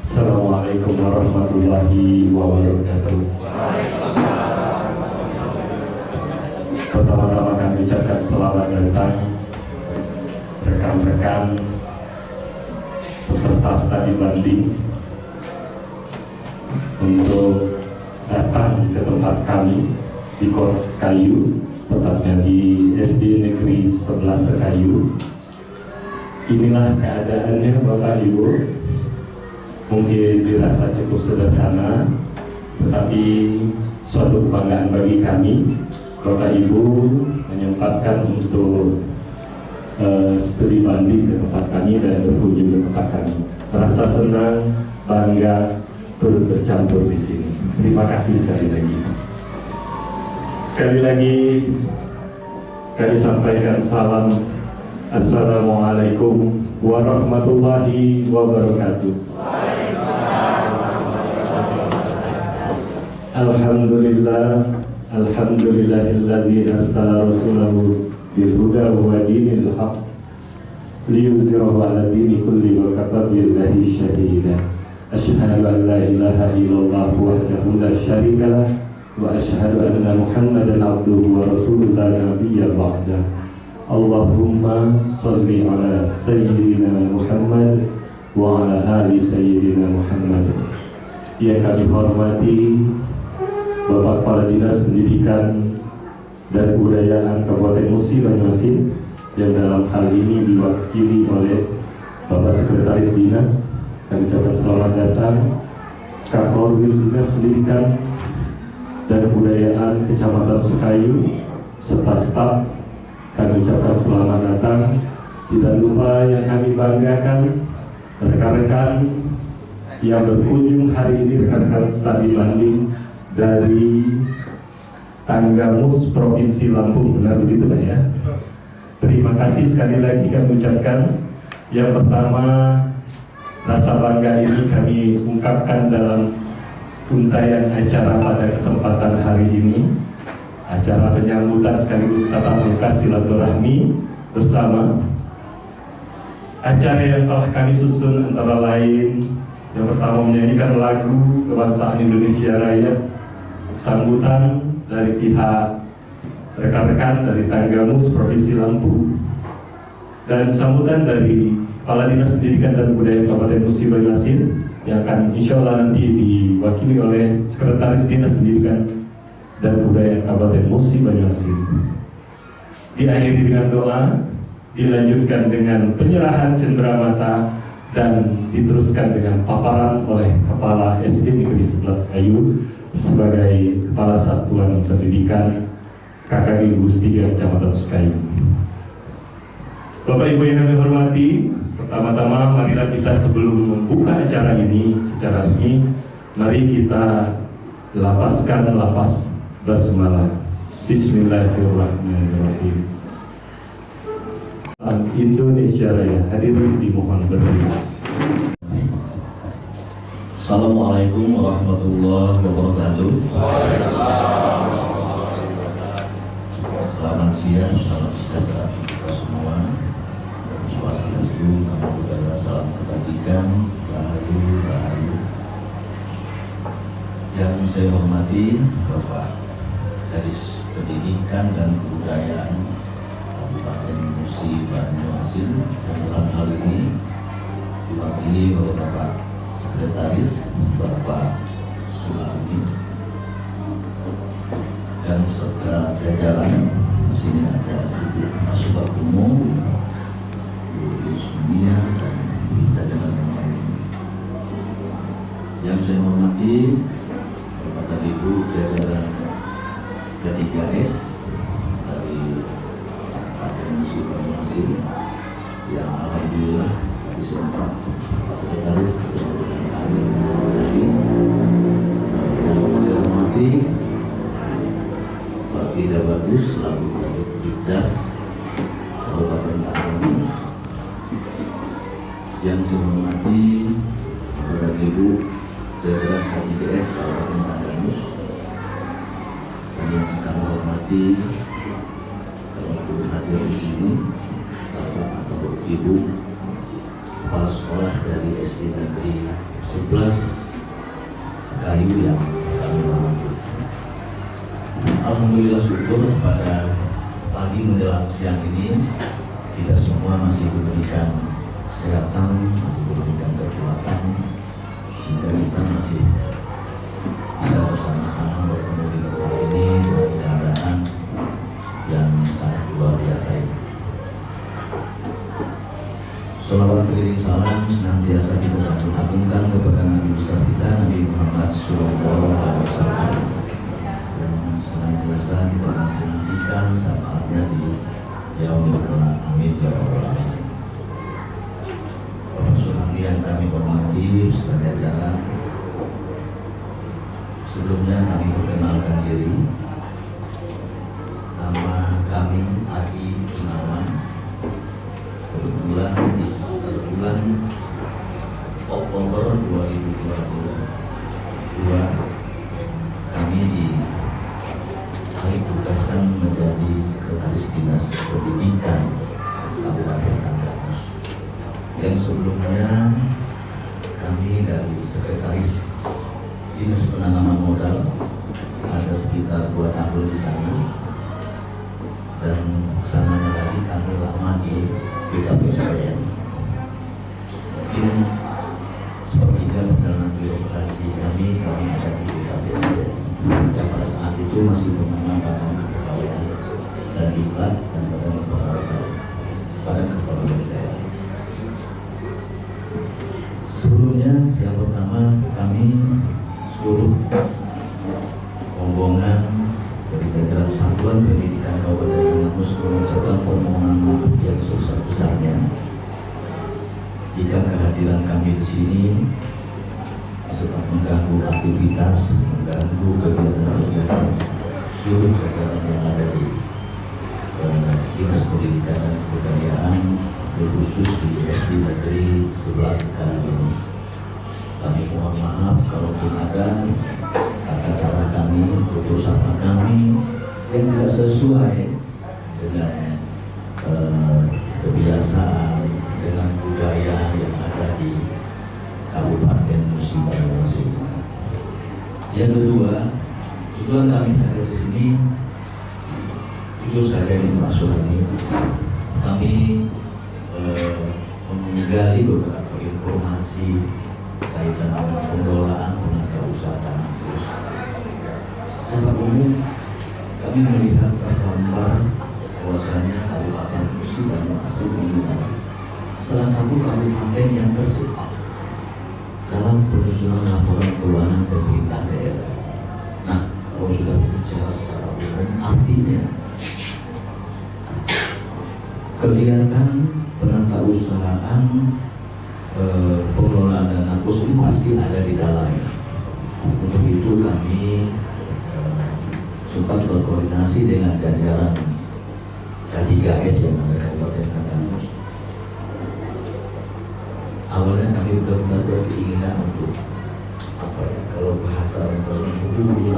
Assalamualaikum warahmatullahi wabarakatuh. Pertama-tama kami ucapkan selamat datang rekan-rekan peserta studi banding untuk datang ke tempat kami di Kor Sekayu, tepatnya di SD Negeri 11 Sekayu. Inilah keadaannya Bapak Ibu. Mungkin dirasa cukup sederhana, tetapi suatu kebanggaan bagi kami Bapak Ibu menyempatkan untuk studi banding ke tempat kami dan berkunjung ke tempat kami. Merasa senang, bangga turut bercampur di sini. Terima kasih sekali lagi. Sekali lagi kami sampaikan salam. Assalamualaikum warahmatullahi wabarakatuh. Alhamdulillahillazi arsala rasulahu bil huda wa dinil haq liyuzhirahu 'ala dini kulli wa kafa billahi shahida. Asyhadu an la ilaha illallah wahdahu la syarika lah wa asyhadu anna Muhammadan abduhu wa rasuluhu la nabiyya ba'dah. Allahumma shalli ala sayyidina Muhammad wa ala ali sayyidina Muhammad. Yang kami hormati Bapak Kepala Dinas Pendidikan dan Kebudayaan Kabupaten Musi Banyuasin, yang dalam hal ini diwakili oleh Bapak Sekretaris Dinas, kami ucapkan selamat datang. Kakor Dinas Pendidikan dan Kebudayaan Kecamatan Sekayu serta staf, kami ucapkan selamat datang. Tidak lupa yang kami banggakan rekan-rekan yang berkunjung hari ini, rekan-rekan studi banding dari Tanggamus Provinsi Lampung, benar begitu Pak ya? Terima kasih sekali lagi kami ucapkan. Yang pertama, rasa bangga ini kami ungkapkan dalam untayan acara pada kesempatan hari ini, acara penyambutan sekaligus tatap muka silaturahmi bersama. Acara yang telah kami susun antara lain, yang pertama menyanyikan lagu kebangsaan Indonesia Raya, sambutan dari pihak rekan-rekan dari Tanggamus Provinsi Lampung, dan sambutan dari Kepala Dinas Pendidikan dan Kebudayaan Kabupaten Musi Banyuasin yang akan insya Allah nanti diwakili oleh Sekretaris Dinas Pendidikan dan Kebudayaan Kabupaten Musi Banyuasin. Diakhiri dengan doa, dilanjutkan dengan penyerahan cenderamata, dan diteruskan dengan paparan oleh Kepala SD Negeri 11 Sekayu sebagai Kepala Satuan Pendidikan KKI Gugus 3 Kecamatan Sekayu. Bapak Ibu yang kami hormati, pertama-tama marilah kita sebelum membuka acara ini secara resmi, mari kita lapaskan lapas basmalah. Bismillahirrahmanirrahim. Indonesia Raya, hadirin dimohon berdiri. Assalamualaikum warahmatullahi wabarakatuh. Selamat siang, salam sejahtera kita semua. Om Swastiastu, Namo Buddhaya, salam kebajikan, rahayu. Yang saya hormati Bapak Kadis Pendidikan dan Kebudayaan Musi Banyuasin yang dalam hal ini diwakili oleh Bapak Sekretaris Bapak Sulami dan serta jajaran. Di sini ada Ibu Masubah Umum, Ibu Yusmia dan jajaran yang lain. Yang saya hormati Bapak Ibu jajaran K3S dari Kabupaten Musi Banyuasin yang alhamdulillah tadi sempat Sekretaris dengan kami menghadiri. Yang saya hormati Pak Tidak Bagus selaku Kadif Dikdas Kabupaten Tapanuli. Yang saya hormati Bapak Ibu jajaran K3S Kabupaten Tapanuli. Dan yang kami hormati kalau hadir di sini Bapak atau Ibu kepala sekolah dari SD Negeri 11 Sekayu yang kami hormati. Alhamdulillah syukur pada pagi menjelang siang ini kita semua masih diberikan kesehatan, masih diberikan kekuatan sehingga kita masih bisa bersama-sama bertemu di tempat ini dengan keadaan yang sangat luar biasa ini. Salawat keliling salam senantiasa kita sambung-agungkan kepada Nabi besar kita Nabi Muhammad SAW, dan senantiasa kita nantikan syafaatnya di yaumil qiyamah. Amin ya rabbal alamin. Bapak Sulami yang kami hormati sebagai jajaran, sebelumnya kami perkenalkan diri. Nama kami Adi Gunawan. Bulan Oktober 2022 kami ditugaskan menjadi Sekretaris Dinas Pendidikan Kabupaten Tapanuli. Yang sebelumnya kami dari Sekretaris Dinas Penanaman Modal ada sekitar 2 tahun di sana, dan kesananya tadi kami lama di BKPSDM. Mungkin sepertiga perjalanan birokrasi kami ada di BKPSDM yang pada saat itu masih bernama Badan Kepegawaian dan Diklat dan Badan Kepegawaian Daerah. Sebelumnya yang pertama kami seluruh rombongan dari jajaran Satuan Pendidikan Kabupaten Tapanuli mengucapkan permohonan maaf yang sebesar-besarnya jika kehadiran kami di sini sempat mengganggu aktivitas, mengganggu kegiatan-kegiatan seluruh jajaran yang ada di Dinas Pendidikan dan Kebudayaan, khusus di SD Negeri 11 sekarang ini. Kami mohon maaf kalaupun ada tata cara kami, tutur sapa kami yang tidak sesuai dengan kebiasaan, dengan budaya yang ada di Kabupaten Musi Banyuasin. Yang kedua, tujuan kami hadir di sini, jujur saja di Pak Suhani, kami menggali beberapa informasi kaitan dengan pengelolaan penata usaha kampus. Secara umum, kami melihat tergambar bahwasanya Kabupaten Musi Banyuasin ini salah satu kabupaten yang tercepat dalam penyusunan laporan keuangan pemerintah daerah. Nah, kalau sudah bicara secara umum, artinya kegiatan penata usahaan pengelolaan dana pos ini pasti ada di dalamnya. Untuk itu kami sempat berkoordinasi dengan jajaran K3S yang ada di Kabupaten Tapanuli. Awalnya kami benar-benar berkeinginan untuk kalau bahasa dulu di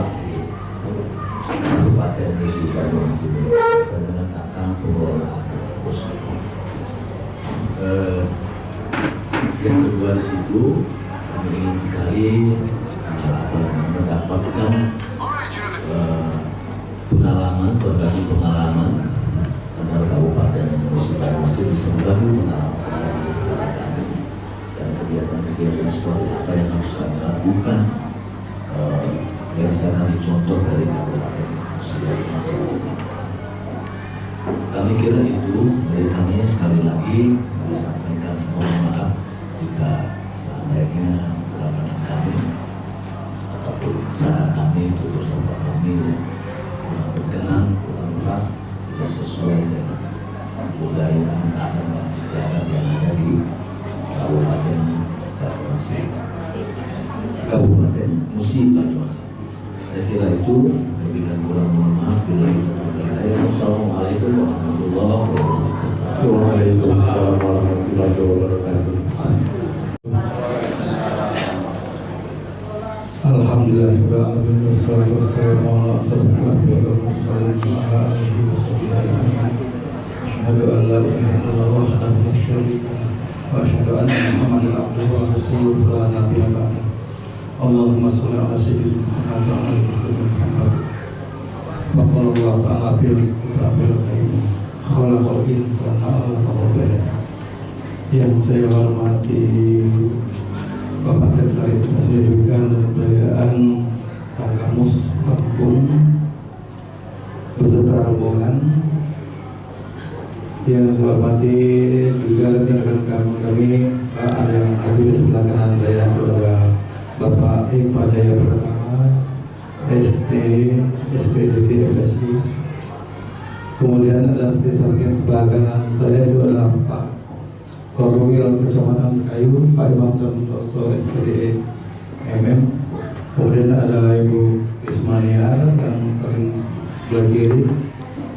Kabupaten Musi Banyuasin dengan tata pengelolaan kampus. Yang kedua di situ kami ingin sekali mendapatkan berbagi pengalaman antara Kabupaten Musi Banyuasin Kami kira itu dari kami sekali lagi disampaikan mohon maaf jika seandainya kedatangan kami ataupun cara kami, putusan kami kurang berkenan, kurang pas, tidak sesuai dengan budaya adat dan sejarah yang ada di Kabupaten Musi Banyumas. Saya kira itu lebih dan kurang mohon maaf. Assalamualaikum warahmatullahi wabarakatuh. Waalaikumsalam warahmatullahi wabarakatuh. Alhamdulillahirrahmanirrahim. Wassalatu wassalamu ala asyrofil mursalin wa ala alihi wa sahbihi ajma'in. Asyhadu an la ilaha illallah wahdahu la syarika lahu wa asyhadu anna Muhammadan abduhu wa rasuluhu la nabiyya ba'dahu. Allahumma shalli ala sayyidina Muhammad wa ala ali Muhammad. Wa qala Allah ta'ala fil kitabil karim khalaqal insana 'allamahul Yang saya hormati Bapak Sekretaris Pendidikan dan Kebudayaan Tanggamus Lampung beserta rombongan, yang saya hormati juga rekan-rekan kami, ada yang hadir di sebelah kanan saya, ada Bapak Hikmah Jaya Pertama, ST, SPDT, FSI. Kemudian ada di samping sebelah kanan saya juga adalah Pak Korwil Kecamatan Sekayu, Pak Imam Santoso SPDE MM. Kemudian ada Ibu Ismaniar yang paling sebelah kiri,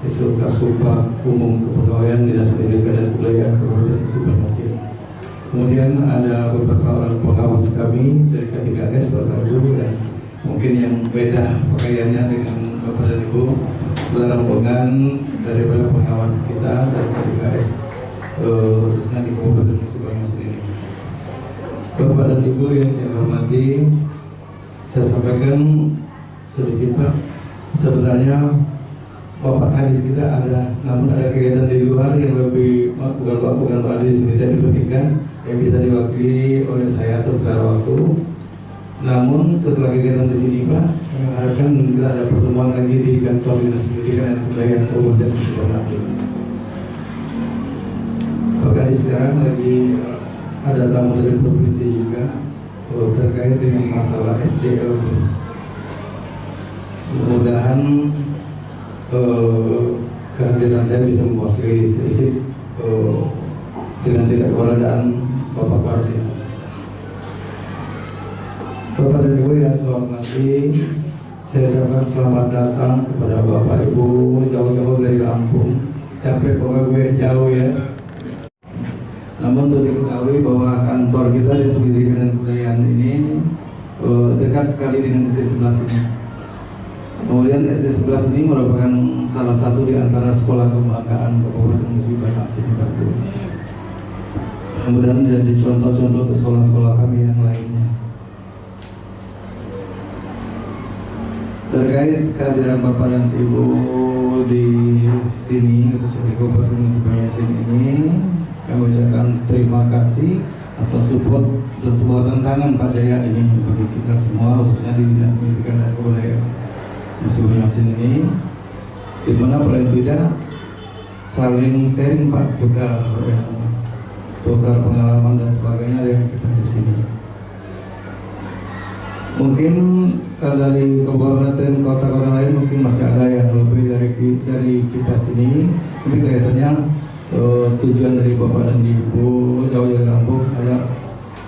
itu Kasubag Umum Kepegawaian Dinas Pendidikan dan Kebudayaan Kabupaten Sukabumi. Kemudian ada beberapa orang pengawas kami dari K3S, Bapak Ibu, dan mungkin yang beda pakaiannya dengan Bapak dan Ibu, rombongan dari pengawas kita dari K3S, khususnya di Kabupaten Sukabumi ini. Bapak dan Ibu yang saya hormati, saya sampaikan sedikit Pak. Sebenarnya Bapak Kadis kita ada, namun ada kegiatan di luar yang lebih bukan Pak Kadis tidak dipentingkan, yang bisa diwakili oleh saya sebentar waktu. Namun setelah kegiatan di sini Pak, kami harapkan kita ada pertemuan lagi di kantor Dinas Pendidikan dan Kebudayaan Kabupaten Sukabumi. Bahkan sekarang lagi ada tamu dari provinsi juga terkait dengan masalah SDL. Mudah-mudahan kehadiran saya bisa mewakili sedikit dengan tidak keberadaan Bapak Kepala Dinas. Bapak dan Ibu yang saya hormati, saya ucapkan selamat datang kepada Bapak Ibu jauh-jauh dari Lampung. Capek Bapak Ibu yang jauh ya. Namun untuk diketahui bahwa kantor kita di Pendidikan dan Kebudayaan ini dekat sekali dengan SD 11 ini. Kemudian SD 11 ini merupakan salah satu di antara sekolah kebanggaan Kabupaten Musi Banyumas ini. Kemudian menjadi contoh-contoh untuk sekolah-sekolah kami yang lainnya. Terkait kehadiran Bapak dan Ibu di sini, khususnya di Kabupaten Musi Banyumas ini, kami ucapkan terima kasih atas support dan sebuah tantangan Pak Jaya ini bagi kita semua, khususnya di Dinas Pendidikan dan Kebudayaan Musi Banyumas ini, di mana paling tidak saling sharing Pak, tukar pengalaman dan sebagainya yang kita di sini. Mungkin dari kabupaten kota-kota lain mungkin masih ada yang lebih dari kita sini, tapi kelihatannya tujuan dari Bapak dan Ibu jauh dari Lampung hanya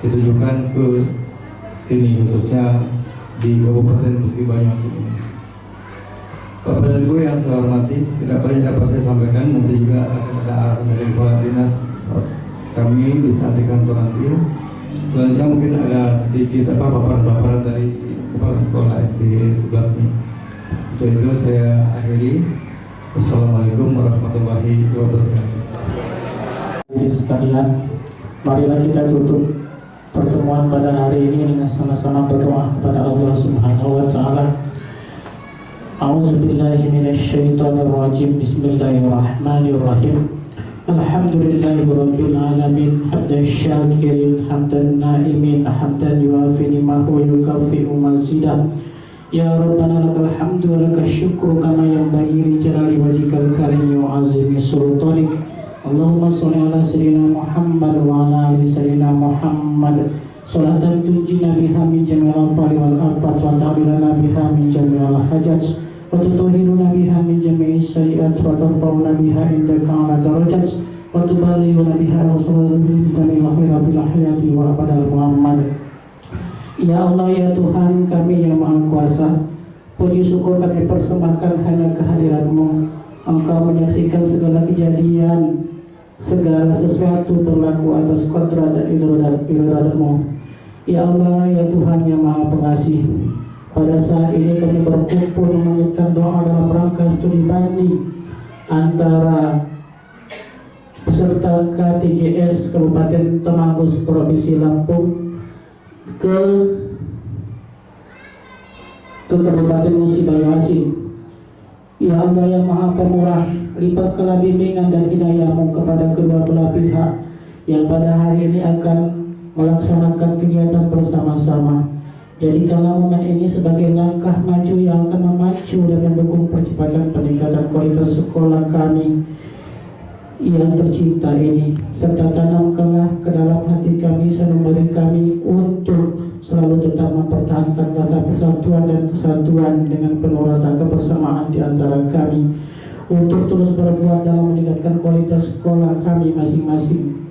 ditujukan ke sini, khususnya di Kabupaten Musi Banyumas ini. Bapak dan Ibu yang saya hormati, tidak banyak dapat saya sampaikan, nanti juga akan ada arahan dari Kepala Dinas kami di saat di kantor nanti. Selanjutnya mungkin ada sedikit paparan dari Kepala Sekolah SD 11 ini. Untuk itu saya akhiri. Wassalamualaikum warahmatullahi wabarakatuh. Sekalian, marilah kita tutup pertemuan pada hari ini dengan sama-sama berdoa kepada Allah Subhanahu wa taala. A'udzubillahi minasyaitonirrajim. Bismillahirrahmanirrahim. Alhamdulillahirabbil alamin, hamdan syakirin, hamdan naimin, hamdan yuafi ni'mahu yukafi'u mazidah. Ya Rabbana lakal hamdu wa lakal syukru kama yanbaghi li jalali wajhikal karim wa azimi sultanik. Allahumma sholli ala sayyidina Muhammad wa ala ali sayyidina Muhammad. Salatan tunjina biha min jami'il afali wal afat wa ta'bilana biha min jami'il hajat wa tutahhiruna biha min jami'is sayyi'at wa tarfa'una biha indaka ala darajat wa tuballighuna biha rasulullah bi jami'il khairat fil hayati wa abadal Muhammad. Ya Allah, ya Tuhan kami yang Maha Kuasa, puji syukur kami persembahkan hanya kehadirat-Mu. Engkau menyaksikan segala kejadian, segala sesuatu berlaku atas kodrat dan iradat-Mu. Ya Allah, ya Tuhan yang Maha Pengasih, pada saat ini kami berkumpul mengajukan doa dalam rangka studi banding antara peserta KTGS Kabupaten Temanggung Provinsi Lampung ke Kabupaten Musi Banyuasin. Ya Allah yang Maha Pemurah, limpahkanlah bimbingan dan hidayah-Mu kepada kedua belah pihak yang pada hari ini akan melaksanakan kegiatan bersama-sama. Jadikanlah momen ini sebagai langkah maju yang akan memacu dan mendukung percepatan peningkatan kualitas sekolah kami yang tercinta ini, serta tanamkanlah ke dalam hati kami sanubari kami untuk selalu tetap mempertahankan rasa persatuan dan kesatuan dengan penuh rasa kebersamaan di antara kami, untuk terus berbuat dalam meningkatkan kualitas sekolah kami masing-masing.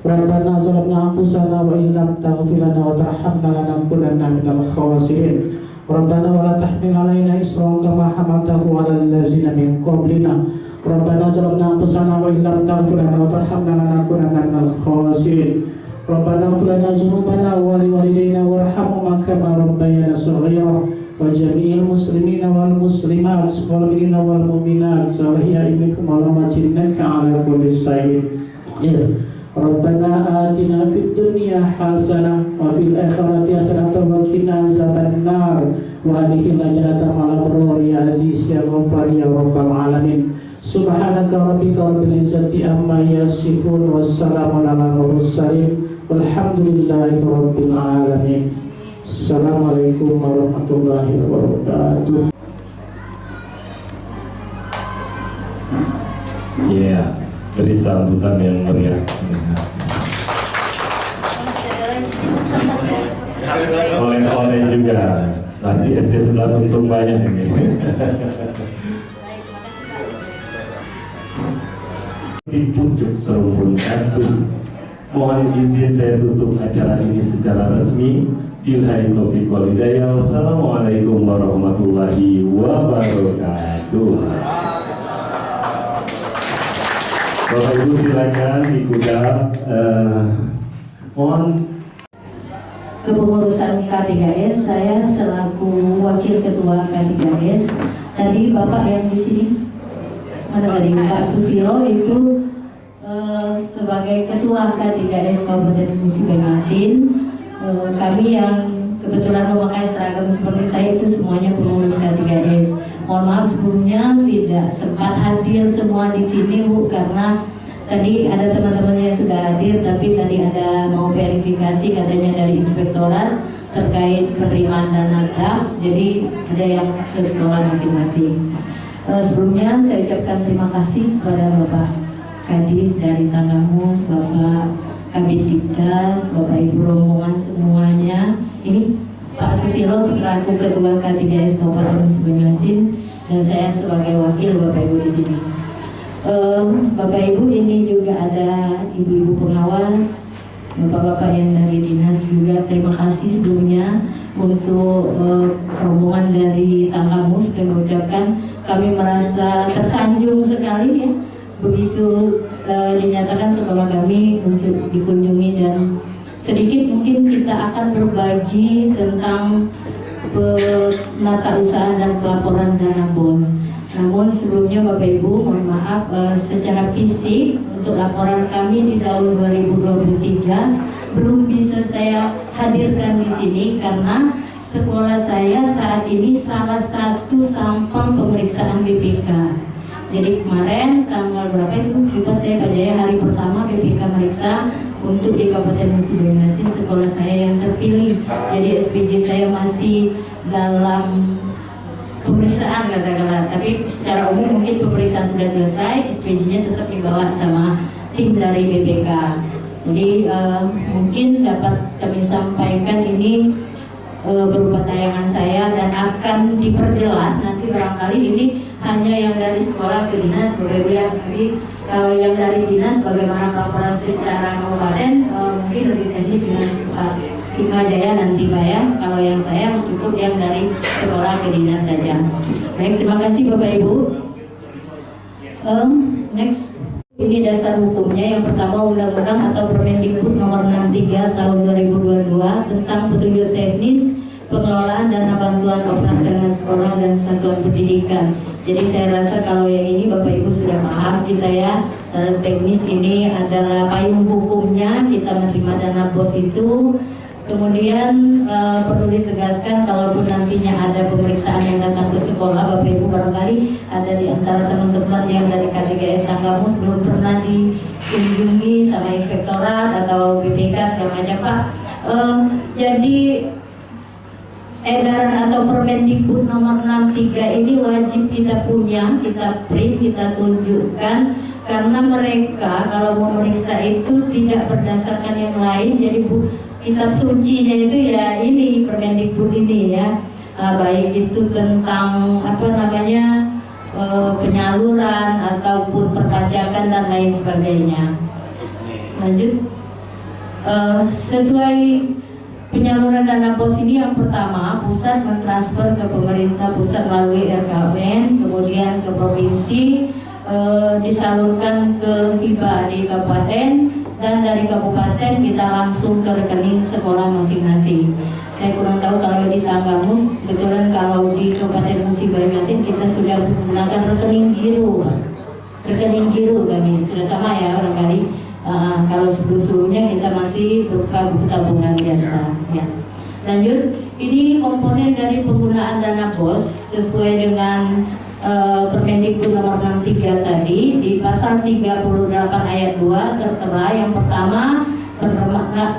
Rabbana zalamna anfusana wa illam taghfir lana wa tarhamna lanakunanna minal khasirin. Rabbana wa la tahmil alaina isran kama hamaltahu 'alal ladzina min qablina. Rabbana zalamna anfusana wa illam taghfir lana wa tarhamna lanakunanna minal khasirin. Rabbana ighfir lana dzunubana wa liwalidayna warhamhum kama rabbayana shaghira wa jami'il muslimina wal muslimat wal mu'minina wal mu'minat salihya minkum wa rahmatinaka 'ala kulli shay'in. Rabbana atina fid dunya hasanah wa fil akhirati hasanah wa qina azabannar wa adkhilna jannata ma'al abrar ya aziz ya ghaffar ya rabbal alamin. Subhanaka rabbika rabbil izzati amma yasifun wassalamun ala mursalin walhamdulillahi rabbil alamin. Assalamualaikum warahmatullahi wabarakatuh. Ya, beri sambutan yang meriah. Oleh-oleh juga. Nanti SD 11 untung banyak ini. Pucuk serumpun kantung. Mohon izin saya tutup acara ini secara resmi. Billahi taufiq wal hidayah. Wassalamualaikum warahmatullahi wabarakatuh. Bapak Ibu silakan dikudap. Mohon kepengurusan K3S, saya selaku wakil ketua K3S. Tadi Bapak yang di sini, mana tadi Pak Susilo itu sebagai ketua K3S Kabupaten Musi Banyuasin. Kami yang kebetulan memakai seragam seperti saya itu semuanya pengurus K3S. Mohon maaf sebelumnya tidak sempat hadir semua di sini Bu, karena tadi ada teman-teman yang sudah hadir, tapi tadi ada mau verifikasi katanya dari inspektorat terkait penerimaan dana DAP, jadi ada yang ke sekolah masing-masing. Sebelumnya saya ucapkan terima kasih kepada Bapak Kadis dari Tanggamus, Bapak Kabid Dikdas, Bapak Ibu rombongan semuanya. Ini Pak Susilo selaku Ketua K3S Kabupaten Musi Banyuasin dan saya sebagai wakil Bapak Ibu di sini. Bapak Ibu ini juga ada ibu-ibu pengawas, bapak-bapak yang dari dinas juga. Terima kasih sebelumnya untuk rombongan dari Tanggamus. Kami mengucapkan kami merasa tersanjung sekali ya, begitu dinyatakan sekolah kami untuk dikunjungi, dan sedikit mungkin kita akan berbagi tentang penata usaha dan pelaporan dana BOS. Namun sebelumnya Bapak Ibu mohon maaf, secara fisik untuk laporan kami di tahun 2023 belum bisa saya hadirkan di sini karena sekolah saya saat ini salah satu sampel pemeriksaan BPK. Jadi kemarin tanggal berapa itu lupa saya, Pak Jaya, hari pertama BPK meriksa untuk di Kabupaten Musi Banyuasin sekolah saya yang terpilih. Jadi SPJ saya masih dalam pemeriksaan katakanlah, tapi secara umum mungkin pemeriksaan sudah selesai, SPJ-nya tetap dibawa sama tim dari BPK. Jadi mungkin dapat kami sampaikan ini berupa tayangan saya dan akan diperjelas nanti barangkali ini hanya yang dari sekolah ke dinas Bapak Ibu ya. Tapi yang dari dinas bagaimana pelaporan secara kabupaten mungkin lebih teknis dengan Pak Hikmah Jaya nanti Pak ya. Kalau yang saya cukup yang dari sekolah ke dinas saja. Baik, terima kasih Bapak Ibu. Next, ini dasar hukumnya. Yang pertama Undang-Undang atau Permendikbud Nomor 63 Tahun 2022 tentang petunjuk teknis pengelolaan dana bantuan operasional sekolah dan satuan pendidikan. Jadi saya rasa kalau yang ini Bapak Ibu sudah paham kita ya, teknis ini adalah payung hukumnya kita menerima dana BOS itu. Kemudian perlu ditegaskan kalaupun nantinya ada pemeriksaan yang datang ke sekolah, Bapak Ibu barangkali ada di antara teman-teman yang dari K3S Tanggamus belum pernah dikunjungi sama inspektorat atau BPK segala macam Pak. Jadi edaran atau Permendikbud Nomor 63 ini wajib kita punya, kita print, kita tunjukkan, karena mereka kalau memeriksa itu tidak berdasarkan yang lain. Jadi kitab sucinya itu ya ini Permendikbud ini ya, baik itu tentang penyaluran ataupun perpajakan dan lain sebagainya. Lanjut, sesuai penyaluran dana BOS ini yang pertama pusat mentransfer ke pemerintah pusat melalui RKUN, kemudian ke provinsi, disalurkan ke hibah di kabupaten, dan dari kabupaten kita langsung ke rekening sekolah masing-masing. Saya kurang tahu kalau di Tanggamus, kebetulan kalau di Kabupaten Musi Banyuasin kita sudah menggunakan rekening giro kami sudah sama ya barangkali. Kalau sebelum-sebelumnya kita masih berupa buku tabungan biasa ya. Lanjut, ini komponen dari penggunaan dana BOS sesuai dengan Permendikbud Nomor 63 tadi. Di pasal 38 ayat 2 tertera yang pertama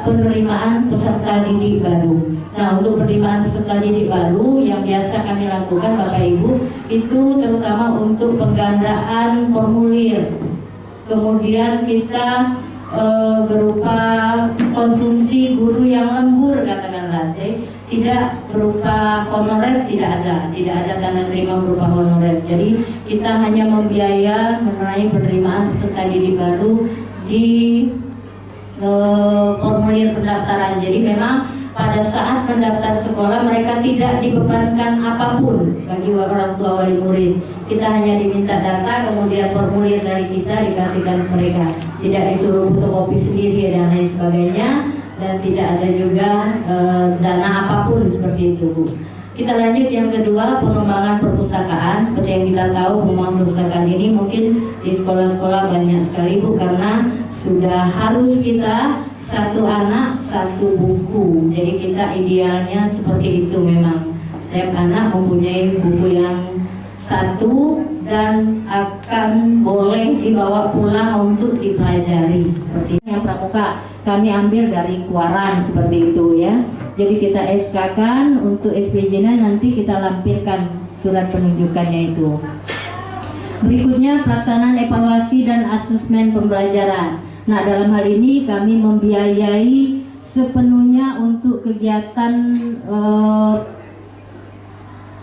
penerimaan peserta didik baru. Nah, untuk penerimaan peserta didik baru yang biasa kami lakukan Bapak Ibu itu terutama untuk penggandaan formulir. Kemudian kita berupa konsumsi guru yang lembur katakanlah, tidak berupa honorer, tidak ada tanda terima berupa honorer. Jadi kita hanya membiaya mengenai penerimaan peserta didik baru di formulir pendaftaran. Jadi memang pada saat mendaftar sekolah mereka tidak dibebankan apapun bagi orang tua wali murid. Kita hanya diminta data, kemudian formulir dari kita dikasihkan ke mereka. Tidak disuruh fotokopi sendiri dan lain sebagainya, dan tidak ada juga dana apapun seperti itu, Bu. Kita lanjut yang kedua, pengembangan perpustakaan. Seperti yang kita tahu, pengembangan perpustakaan ini mungkin di sekolah-sekolah banyak sekali, Bu, karena sudah harus kita satu anak satu buku. Jadi kita idealnya seperti itu memang. Setiap anak mempunyai buku yang satu dan akan boleh dibawa pulang untuk dipelajari. Seperti yang pramuka kami ambil dari Kuaran seperti itu ya. Jadi kita SK-kan untuk SPJ-nya, nanti kita lampirkan surat penunjukannya itu. Berikutnya pelaksanaan evaluasi dan asesmen pembelajaran. Nah, dalam hal ini kami membiayai sepenuhnya untuk kegiatan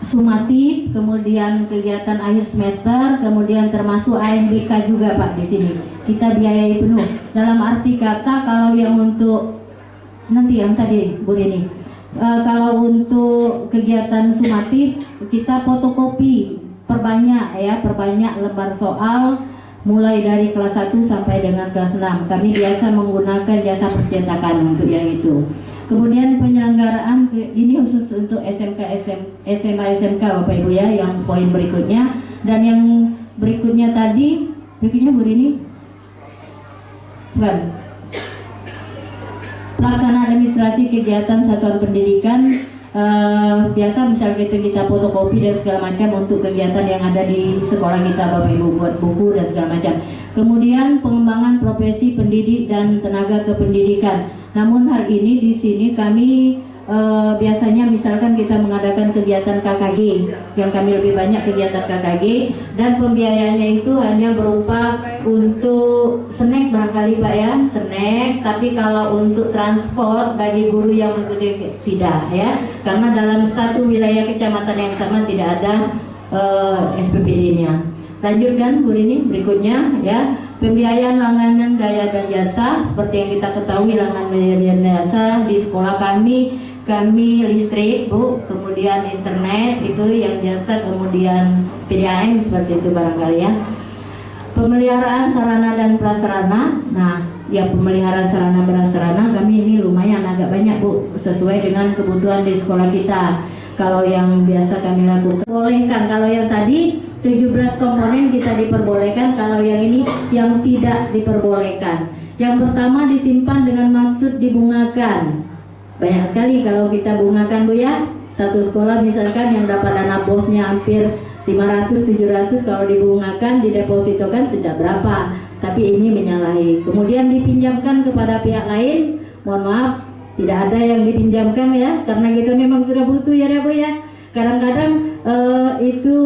sumatif, kemudian kegiatan akhir semester, kemudian termasuk AMBK juga Pak di sini. Kita biayai penuh. Dalam arti kata kalau yang untuk nanti yang tadi Bu Rini, kalau untuk kegiatan sumatif kita fotokopi perbanyak lembar soal mulai dari kelas 1 sampai dengan kelas 6. Kami biasa menggunakan jasa percetakan untuk yang itu. Kemudian penyelenggaraan ini khusus untuk SMA SMK Bapak Ibu ya, yang poin berikutnya. Dan yang berikutnya tadi, berikutnya Bu Rini, bukan, pelaksanaan administrasi kegiatan satuan pendidikan. Biasa misalnya kita fotokopi dan segala macam untuk kegiatan yang ada di sekolah kita Bapak Ibu, buat buku dan segala macam. Kemudian pengembangan profesi pendidik dan tenaga kependidikan. Namun hal ini di sini kami biasanya misalkan kita mengadakan kegiatan KKG, yang kami lebih banyak kegiatan KKG, dan pembiayaannya itu hanya berupa untuk snack barangkali Pak ya, snack. Tapi kalau untuk transport bagi guru yang mengikuti tidak ya, karena dalam satu wilayah kecamatan yang sama tidak ada SPPD-nya. Lanjutkan Bu Rini berikutnya ya, pembiayaan langganan daya dan jasa. Seperti yang kita ketahui, langganan daya dan jasa di sekolah kami listrik Bu, kemudian internet itu yang jasa, kemudian PDAM seperti itu barangkali ya. Pemeliharaan sarana dan prasarana. Nah ya, pemeliharaan sarana prasarana kami ini lumayan agak banyak Bu, sesuai dengan kebutuhan di sekolah kita. Kalau yang biasa kami lakukan bolehkan, kalau yang tadi 17 komponen kita diperbolehkan, kalau yang ini yang tidak diperbolehkan. Yang pertama, disimpan dengan maksud dibungakan. Banyak sekali kalau kita bungakan Bu ya. Satu sekolah misalkan yang dapat dana bosnya hampir 500-700, kalau dibungakan, didepositokan tidak berapa, tapi ini menyalahi. Kemudian dipinjamkan kepada pihak lain, mohon maaf, tidak ada yang dipinjamkan ya, karena kita memang sudah butuh ya Bu ya. Kadang-kadang itu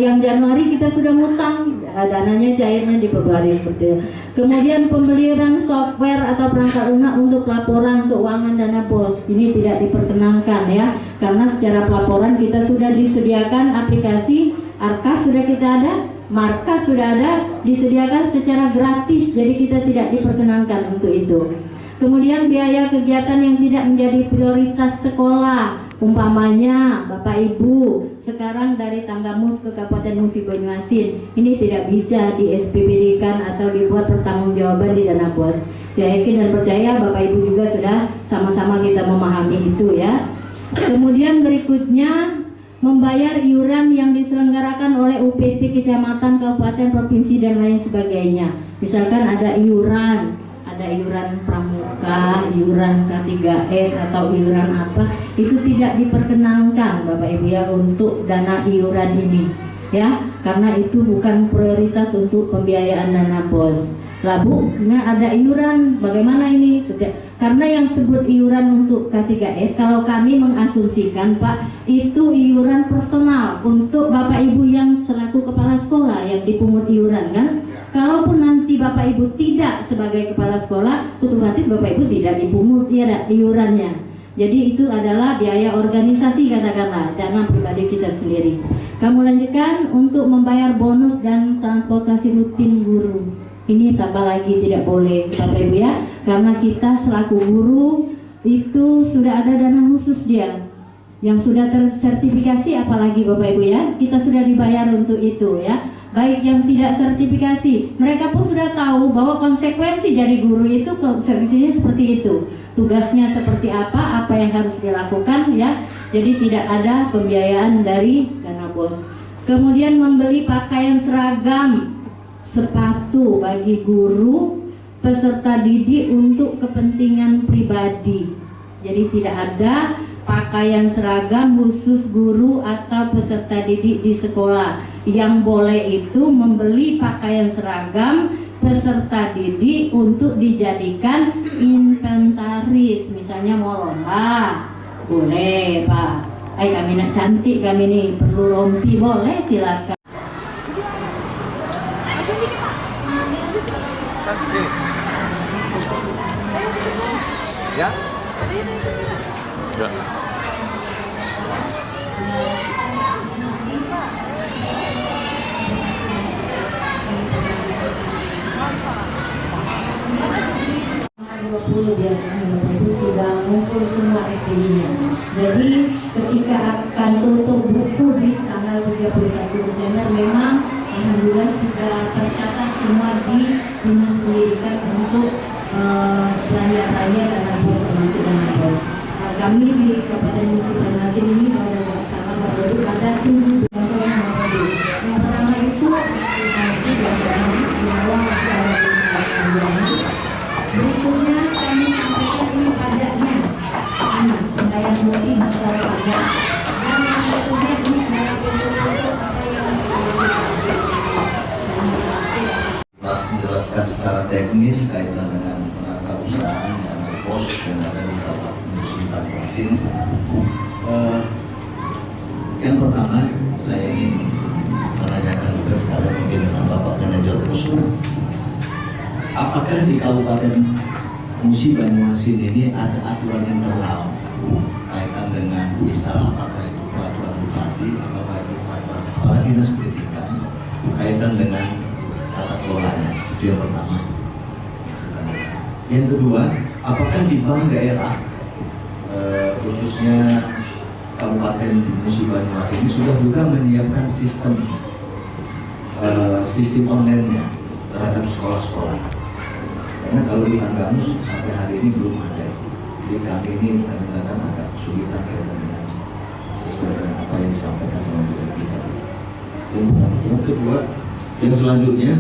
yang Januari kita sudah ngutang, dananya cairnya di Februari seperti itu. Kemudian pembelian software atau perangkat lunak untuk laporan keuangan dana bos, ini tidak diperkenankan ya, karena secara pelaporan kita sudah disediakan aplikasi Arka, sudah kita ada, Marka sudah ada, disediakan secara gratis, jadi kita tidak diperkenankan untuk itu. Kemudian biaya kegiatan yang tidak menjadi prioritas sekolah, umpamanya Bapak Ibu sekarang dari Tanggamus ke Kabupaten Musi Banyuasin, ini tidak bisa di SPPD-kan atau dibuat pertanggungjawaban di dana bos. Saya yakin dan percaya Bapak Ibu juga sudah sama-sama kita memahami itu ya. Kemudian berikutnya, membayar iuran yang diselenggarakan oleh UPT kecamatan, kabupaten, provinsi dan lain sebagainya. Misalkan ada iuran pramuka, iuran K3S atau iuran apa, itu tidak diperkenankan Bapak Ibu ya untuk dana iuran ini ya, karena itu bukan prioritas untuk pembiayaan dana bos. Lah Bu, ada iuran, bagaimana ini? Karena yang sebut iuran untuk K3S, kalau kami mengasumsikan Pak, itu iuran personal untuk Bapak Ibu yang selaku kepala sekolah yang dipungut iuran kan. Kalaupun nanti Bapak Ibu tidak sebagai kepala sekolah, otomatis Bapak Ibu tidak dipungut ya iurannya. Jadi itu adalah biaya organisasi, katakanlah dana pribadi kita sendiri. Kamu lanjutkan untuk membayar bonus dan transportasi rutin guru. Ini tambah lagi tidak boleh Bapak Ibu ya, karena kita selaku guru itu sudah ada dana khusus dia yang sudah tersertifikasi, apalagi Bapak Ibu ya, kita sudah dibayar untuk itu ya. Baik yang tidak sertifikasi, mereka pun sudah tahu bahwa konsekuensi dari guru itu konsekuensinya seperti itu, tugasnya seperti apa yang harus dilakukan ya. Jadi tidak ada pembiayaan dari dana bos. Kemudian membeli pakaian seragam, sepatu bagi guru, peserta didik untuk kepentingan pribadi. Jadi tidak ada pakaian seragam khusus guru atau peserta didik di sekolah. Yang boleh itu membeli pakaian seragam peserta didik untuk dijadikan inventaris. Misalnya mau lomba, boleh Pak. Kami nak cantik, kami nih perlu rompi, boleh silakan. Ya? Ya. Biasanya Bapak Ibu sudah mengumpul semua SPD-nya. Jadi ketika akan tutup buku di tanggal 31 Desember, memang alhamdulillah sudah tercatat semua di Dinas Pendidikan untuk belanja-belanja dana bos, termasuk dana bos. Kami di Kabupaten Musi Banyuasin ini kalau bersama Bapak Ibu ada 7 contoh yang Bapak Ibu. Yang pertama itu aplikasi dan mengawal masalah berikutnya kami sampaikan ini pajaknya, pembayaran mudik masalah pajak, dan yang berikutnya ini adalah untuk apa yang menjelaskan secara teknis kaitan dengan penata usaha dana bos yang ada di Kabupaten Musi Banyuasin. Yang pertama saya ingin menanyakan juga sekarang mungkin dengan Bapak Manajer Pusat, apakah di Kabupaten Musi Banyuasin ini ada aturan internal kaitan dengan misal apakah itu peraturan bupati atau itu peraturan kepala dinas pendidikan kaitan dengan tata kelolanya? Itu yang pertama. Yang kedua, apakah di bank daerah khususnya Kabupaten Musi Banyuasin ini sudah juga menyiapkan sistem online-nya terhadap sekolah-sekolah? Karena kalau di Tanggamus sampai hari ini belum ada. Jadi kami ini kadang-kadang agak kesulitan kaitan dengan sesuai dengan apa yang disampaikan sama Bu Evi tadi. Yang kedua, yang selanjutnya,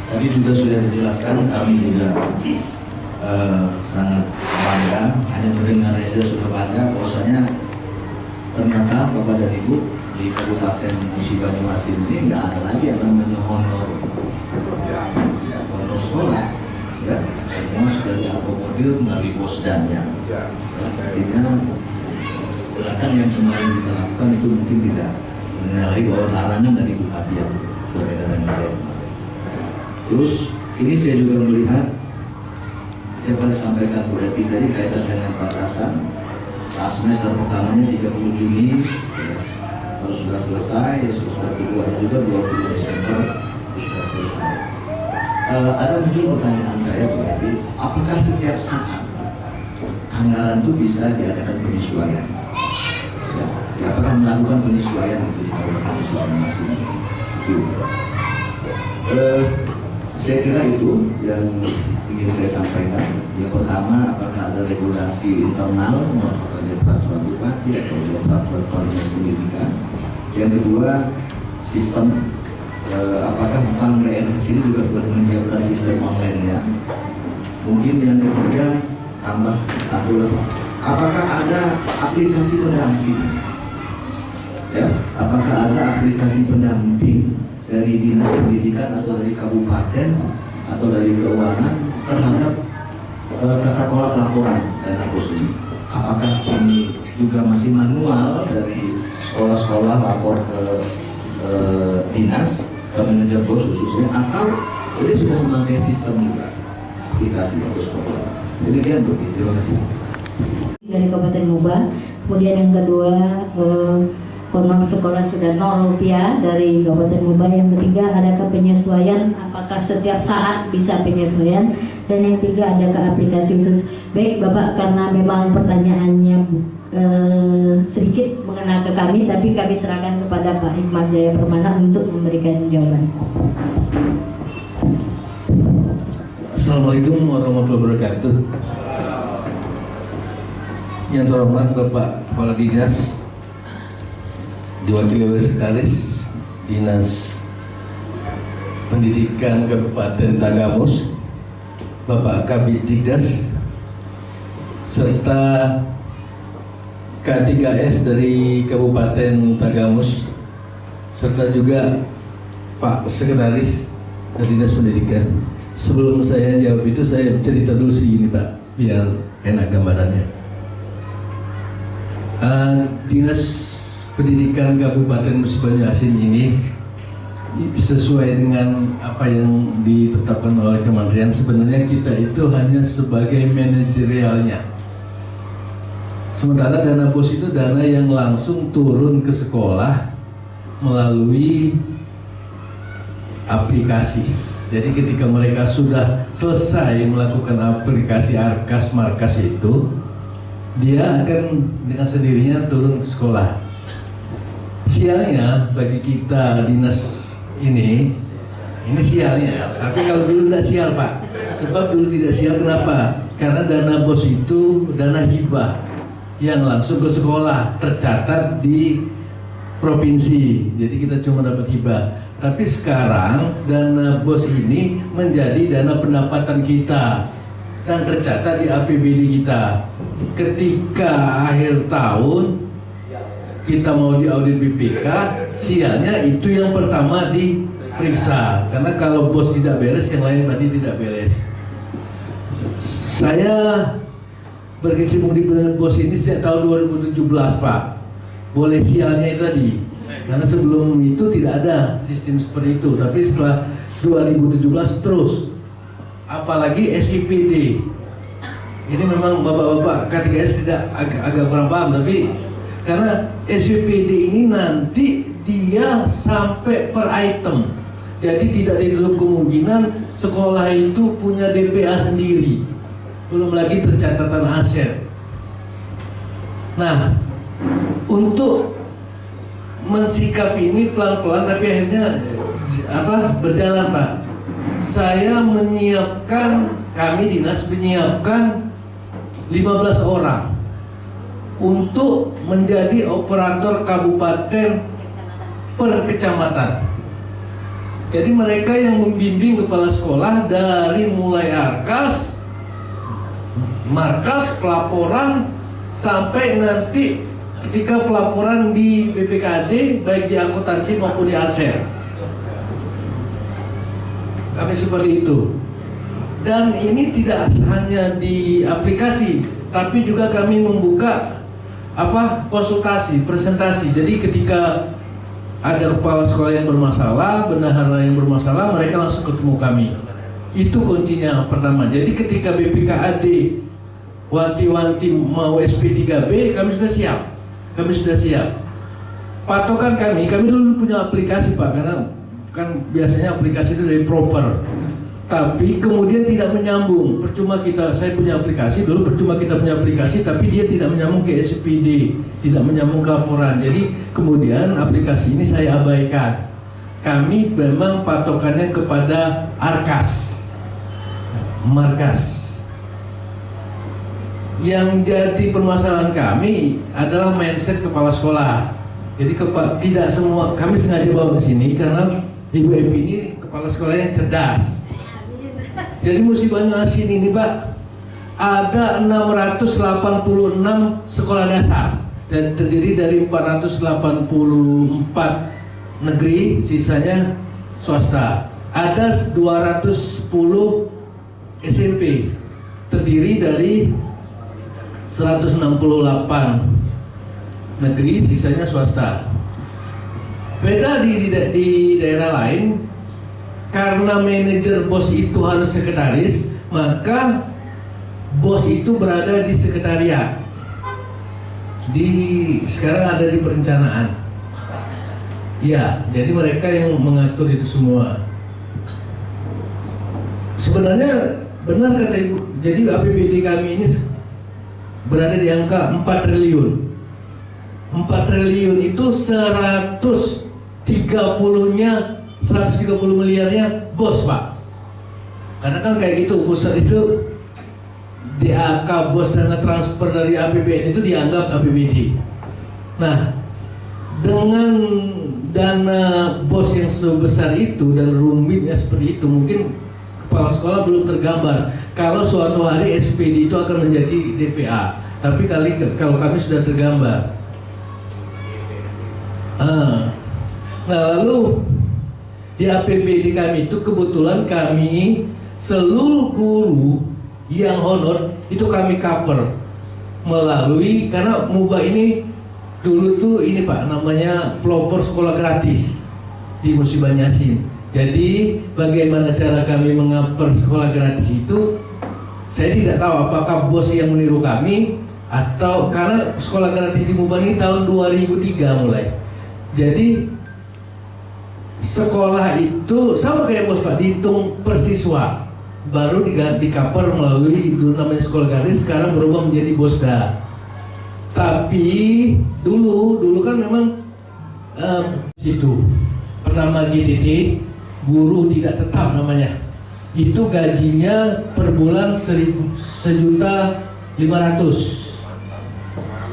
tadi juga sudah dijelaskan, kami juga sangat bangga, hanya mendengarnya saja sudah bangga bahwasanya ternyata Bapak dan Ibu di Kabupaten Musi Banyuasin ini nggak ada lagi yang namanya honor sekolah, ya, semua sudah diakomodir melalui posdannya. Artinya gerakan yang kemarin kita lakukan itu mungkin tidak menyalahi bahwa larangan dari bupati yang berbeda dengan lain. Terus ini saya juga melihat yang pada sampaikan Bu Evi tadi kaitan dengan batasan semester pertamanya 30 Juni ya, harus sudah selesai, ya, semester keduanya juga 20 Desember sudah selesai. Ada muncul pertanyaan saya Bu Evi, apakah setiap saat anggaran itu bisa diadakan penyesuaian? Ya, apakah melakukan penyesuaian itu di Kabupaten Musi Banyuasin ini? Itu. Saya kira itu yang ingin saya sampaikan. Yang pertama, apakah ada regulasi internal apakah dia peraturan bupati atau dia peraturan kepala dinas pendidikan. Yang kedua, sistem apakah bank daerah di sini juga sudah menyiapkan sistem online-nya. Mungkin yang ketiga, tambah satu lagi, apakah ada aplikasi pendamping? Ya, apakah ada aplikasi pendamping dari dinas pendidikan atau dari kabupaten atau dari keuangan terhadap tata kelola pelaporan dana bos ini? Apakah ini juga masih manual dari sekolah-sekolah lapor ke dinas, ke manajer bos khususnya, atau dia sudah memakai sistem juga aplikasi atau seperti apa? Demikian Bu, terima kasih. Dari Kabupaten Muba. Kemudian yang kedua, honor sekolah sudah Rp0 dari Kabupaten Muba. Yang ketiga, adakah penyesuaian? Apakah setiap saat bisa penyesuaian? Dan yang ketiga, adakah aplikasi khusus? Baik Bapak, karena memang pertanyaannya sedikit mengena ke kami, tapi kami serahkan kepada Pak Hikmat Jaya Permana untuk memberikan jawaban. Assalamualaikum warahmatullahi wabarakatuh. Yang terhormat Bapak Kepala Dinas, diwakili oleh Sekretaris Dinas Pendidikan Kabupaten Tanggamus, Bapak Kabid Dinas, serta K3S dari Kabupaten Tanggamus, serta juga Pak Sekretaris dari Dinas Pendidikan. Sebelum saya jawab itu, saya cerita dulu sih ini Pak, biar enak gambarannya. Dinas Pendidikan Kabupaten Musi Banyuasin ini sesuai dengan apa yang ditetapkan oleh Kementerian, sebenarnya kita itu hanya sebagai manajerialnya. Sementara dana bos itu dana yang langsung turun ke sekolah melalui aplikasi. Jadi ketika mereka sudah selesai melakukan aplikasi Arkas Markas itu, dia akan dengan sendirinya turun ke sekolah. Sialnya bagi kita dinas ini sialnya. Tapi kalau dulu tidak sial Pak, sebab dulu tidak sial kenapa? Karena dana bos itu dana hibah yang langsung ke sekolah, tercatat di provinsi. Jadi kita cuma dapat hibah. Tapi sekarang dana bos ini menjadi dana pendapatan kita. dan tercatat di APBD kita. Ketika akhir tahun kita mau diaudit BPK, sialnya itu yang pertama diperiksa. Karena kalau bos tidak beres, yang lain berarti tidak beres. Saya berkecimpung di bos ini sejak tahun 2017, Pak. Boleh sialnya itu tadi. Karena sebelum itu tidak ada sistem seperti itu. Tapi setelah 2017 terus. Apalagi SIPD. Ini memang bapak-bapak K3S tidak agak kurang paham, tapi karena SIPD ini nanti dia sampai per item. Jadi tidak ditutup kemungkinan sekolah itu punya DPA sendiri. Belum lagi tercatatan aset. Nah, untuk mensikapi ini pelan-pelan, tapi akhirnya berjalan, Pak. Saya menyiapkan, kami dinas menyiapkan 15 orang untuk menjadi operator kabupaten per kecamatan. Jadi mereka yang membimbing kepala sekolah dari mulai markas, pelaporan, sampai nanti ketika pelaporan di BPKD, baik di akuntansi maupun di ASER. Kami seperti itu. Dan ini tidak hanya di aplikasi, tapi juga kami membuka konsultasi, presentasi. Jadi ketika ada kepala sekolah yang bermasalah, bendahara yang bermasalah, mereka langsung ketemu kami. Itu kuncinya pertama. Jadi ketika BPKAD wanti-wanti mau SP3B, kami sudah siap. Kami sudah siap. Patokan kami dulu punya aplikasi, Pak, karena kan biasanya aplikasi itu dari proper. Tapi kemudian tidak menyambung. Saya punya aplikasi dulu, percuma kita punya aplikasi, tapi dia tidak menyambung ke SPD, tidak menyambung ke laporan. Jadi kemudian aplikasi ini saya abaikan. Kami memang patokannya kepada markas. Yang jadi permasalahan kami adalah mindset kepala sekolah. Jadi tidak semua, kami sengaja bawa ke sini karena Ibu Epi ini kepala sekolah yang cerdas. Jadi Musi Banyuasin ini, Pak, ada 686 sekolah dasar dan terdiri dari 484 negeri, sisanya swasta. Ada 210 SMP, terdiri dari 168 negeri, sisanya swasta. Beda di daerah lain, karena manajer bos itu harus sekretaris, maka bos itu berada di sekretariat. Sekarang ada di perencanaan. Ya, jadi mereka yang mengatur itu semua. Sebenarnya benar kata Ibu, jadi APBD kami ini berada di angka 4 triliun. 4 triliun itu 130 miliarnya bos, Pak. Karena kan kayak gitu, pusat itu DAK bos, dana transfer dari APBN itu dianggap APBD. Nah, dengan dana bos yang sebesar itu dan rumitnya seperti itu, mungkin kepala sekolah belum tergambar kalau suatu hari SPD itu akan menjadi DPA. Tapi kalau kami sudah tergambar. Nah, lalu di APBD kami itu kebetulan kami seluruh guru yang honor itu kami cover melalui, karena MUBA ini dulu tuh ini, Pak, namanya pelopor sekolah gratis di Musi Banyuasin. Jadi bagaimana cara kami mengcover sekolah gratis itu saya tidak tahu apakah bos yang meniru kami atau karena sekolah gratis di MUBA ini tahun 2003 mulai. Jadi sekolah itu sama kayak bos, Pak, dihitung per siswa, baru di cover melalui dulu namanya sekolah gratis, sekarang berubah menjadi Bosda. Tapi dulu kan memang situ pertama GTT, guru tidak tetap namanya, itu gajinya per bulan 1.500.000.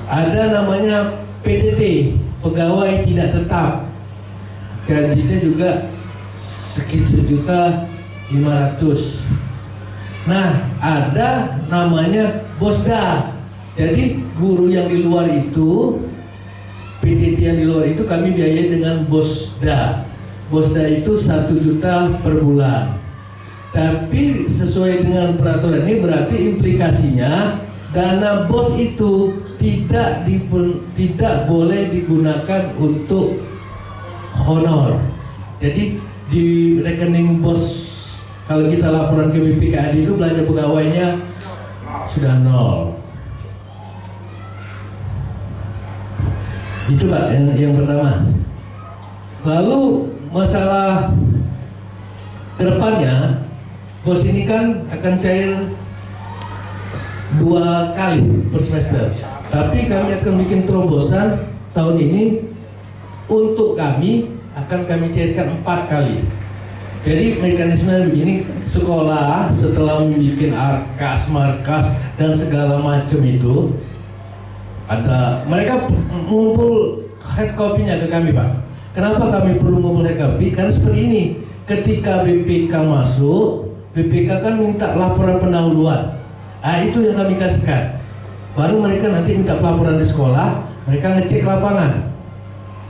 Ada namanya PTT, pegawai tidak tetap, gajinya juga sekitar 1.500.000. Nah, ada namanya Bosda. Jadi guru yang di luar itu, PTT yang di luar itu kami biayai dengan Bosda. Bosda itu 1 juta per bulan. Tapi sesuai dengan peraturan ini berarti implikasinya dana BOS itu tidak boleh digunakan untuk honor. Jadi di rekening BOS, kalau kita laporan ke BPKAD itu belanja pegawainya sudah 0. Itu Pak yang pertama. Lalu masalah kedepannya, BOS ini kan akan cair 2 kali per semester. Tapi kami akan bikin terobosan tahun ini, untuk kami akan kami cairkan 4 kali. Jadi mekanisme begini, sekolah setelah membuat arkas, markas dan segala macam itu, ada mereka mengumpul hard copy-nya ke kami, Pak. Kenapa kami perlu mengumpul hard copy? Karena seperti ini, ketika BPK masuk, BPK kan minta laporan pendahuluan. Itu yang kami kasihkan. Baru mereka nanti minta pelaporan di sekolah, mereka ngecek lapangan.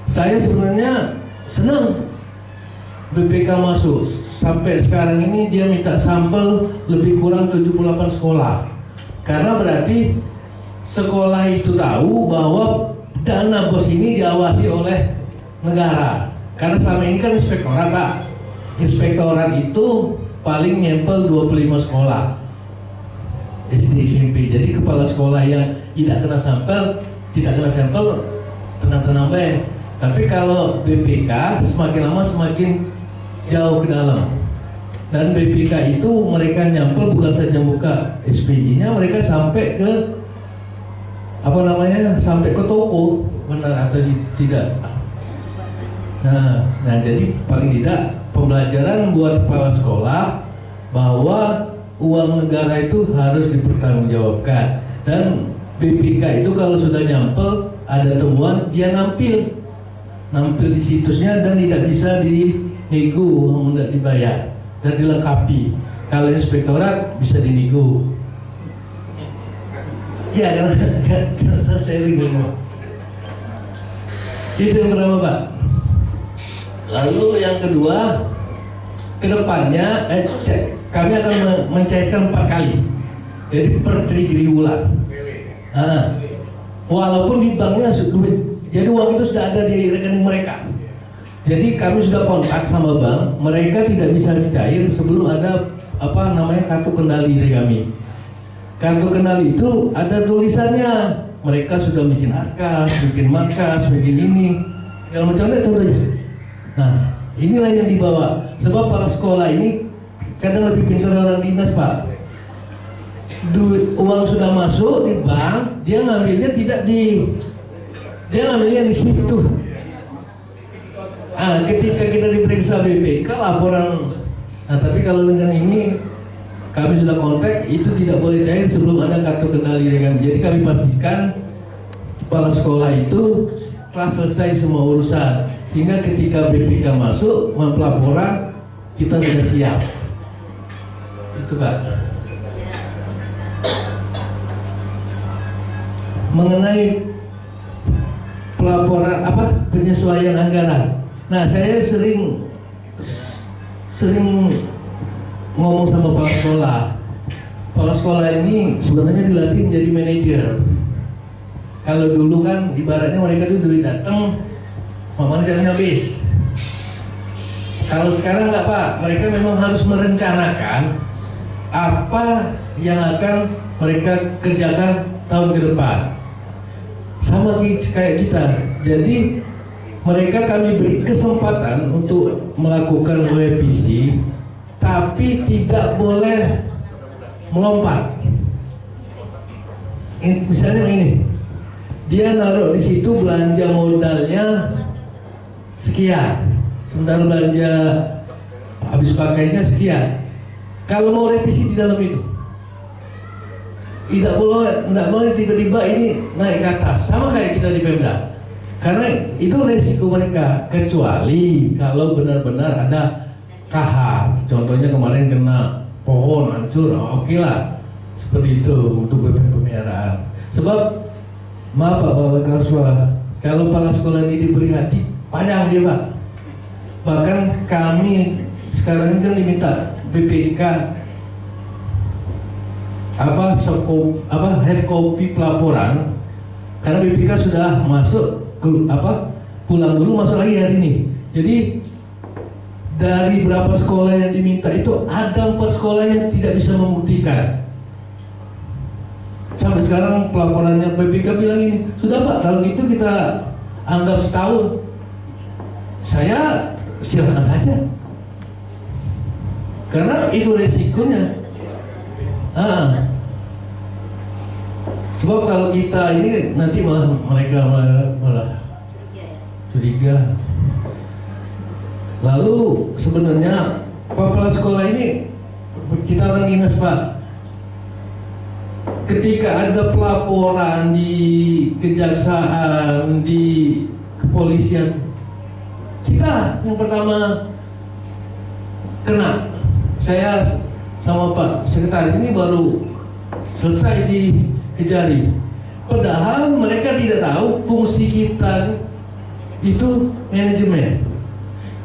Saya sebenarnya senang BPK masuk. Sampai sekarang ini dia minta sampel lebih kurang 78 sekolah. Karena berarti sekolah itu tahu bahwa dana BOS ini diawasi oleh negara. Karena selama ini kan inspektorat, Pak. Inspektorat itu paling nyempel 25 sekolah SD SMP. Jadi kepala sekolah yang tidak kena sampel tenang-tenang baik. Tapi kalau BPK semakin lama semakin jauh ke dalam. Dan BPK itu mereka nyampel bukan saja buka SPG-nya, mereka sampai ke sampai ke toko, benar atau tidak. Nah jadi paling tidak pembelajaran buat kepala sekolah bahwa uang negara itu harus dipertanggungjawabkan. Dan BPK itu kalau sudah nyampel ada temuan, dia nampil di situsnya dan tidak bisa dinego, tidak dibayar dan dilengkapi. Kalau inspektorat bisa dinego. Ya, karena saya sharing dulu. Itu yang pertama, Pak. Lalu yang kedua, kedepannya kami akan mencairkan 4 kali, jadi per 3 bulan. Walaupun di banknya duit, jadi uang itu sudah ada di rekening mereka. Jadi kami sudah kontak sama bank, mereka tidak bisa cair sebelum ada kartu kendali dari kami. Kartu kendali itu ada tulisannya, mereka sudah bikin arkas, bikin markas, bikin ini, segala macamnya itu aja. Nah, inilah yang dibawa. Sebab kepala sekolah ini kadang lebih pintar orang dinas, Pak. Uang sudah masuk di bank, dia ngambilnya di situ. Ketika kita diperiksa BPK laporan. Nah, tapi kalau dengan ini kami sudah kontak, itu tidak boleh cair sebelum ada kartu kendali dengan. Jadi kami pastikan kepala sekolah itu telah selesai semua urusan, sehingga ketika BPK masuk melaporan kita sudah siap. Itu, Pak. Mengenai pelaporan penyesuaian anggaran. Nah, saya sering ngomong sama kepala sekolah. Kepala sekolah ini sebenarnya dilatih menjadi manajer. Kalau dulu kan ibaratnya mereka itu duit datang, mamanya jangan habis. Kalau sekarang enggak, Pak, mereka memang harus merencanakan apa yang akan mereka kerjakan tahun ke depan. Sama kayak kita. Jadi mereka kami beri kesempatan untuk melakukan revisi, tapi tidak boleh melompat. Misalnya ini, dia naruh di situ belanja modalnya sekian, sementara belanja habis pakainya sekian. Kalau mau revisi di dalam itu, tidak boleh tiba-tiba ini naik ke atas, sama kayak kita di Pemda. Karena itu resiko mereka, kecuali kalau benar-benar ada tahap. Contohnya kemarin kena pohon hancur, oke lah, seperti itu untuk pemeliharaan. Sebab maaf Pak Kepala Sekolah, kalau kepala sekolah ini diberi hati, panjang dia Pak. Bahkan kami sekarang ini kan diminta BPK head copy pelaporan, karena BPK sudah masuk ke pulang dulu, masuk lagi hari ini. Jadi dari berapa sekolah yang diminta itu ada 4 sekolah yang tidak bisa membuktikan. Sampai sekarang pelaporannya BPK bilang ini, sudah Pak, kalau gitu kita anggap setahun. Saya silakan saja, karena itu resikonya. Sebab kalau kita ini nanti mereka malah curiga. Lalu sebenarnya kepala sekolah ini, kita orang dinas Pak, ketika ada pelaporan di kejaksaan, di kepolisian, kita yang pertama kena. Saya sama Pak Sekretaris ini baru selesai dikejari. Padahal mereka tidak tahu fungsi kita itu manajemen.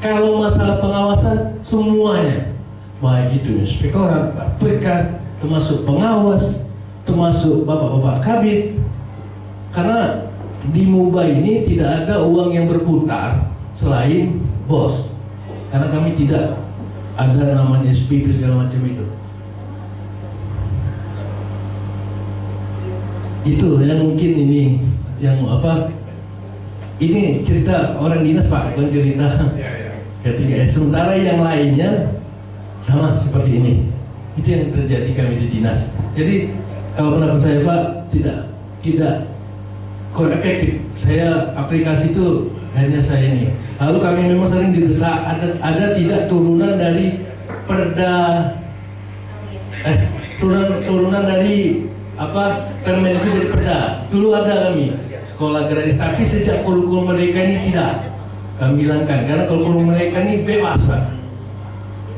Kalau masalah pengawasan semuanya, baik itu inspektorat, PK, termasuk pengawas, termasuk bapak-bapak kabit. Karena di MUBA ini tidak ada uang yang berputar selain bos. Karena kami tidak ada namanya SPP segala macam itu. Itu yang mungkin ini yang ini cerita orang dinas Pak, bukan cerita ketiga. Sementara yang lainnya sama seperti ini. Itu yang terjadi kami di dinas. Jadi kalau pendapat saya Pak, tidak kurang efektif. Saya aplikasi itu hanya saya ini. Lalu kami memang sering didesak, ada tidak turunan dari perda, turunan dari permen itu dari perda. Dulu ada kami sekolah gratis, tapi sejak kurikulum mereka ini tidak kami hilangkan, karena kurikulum mereka ini bebas Pak.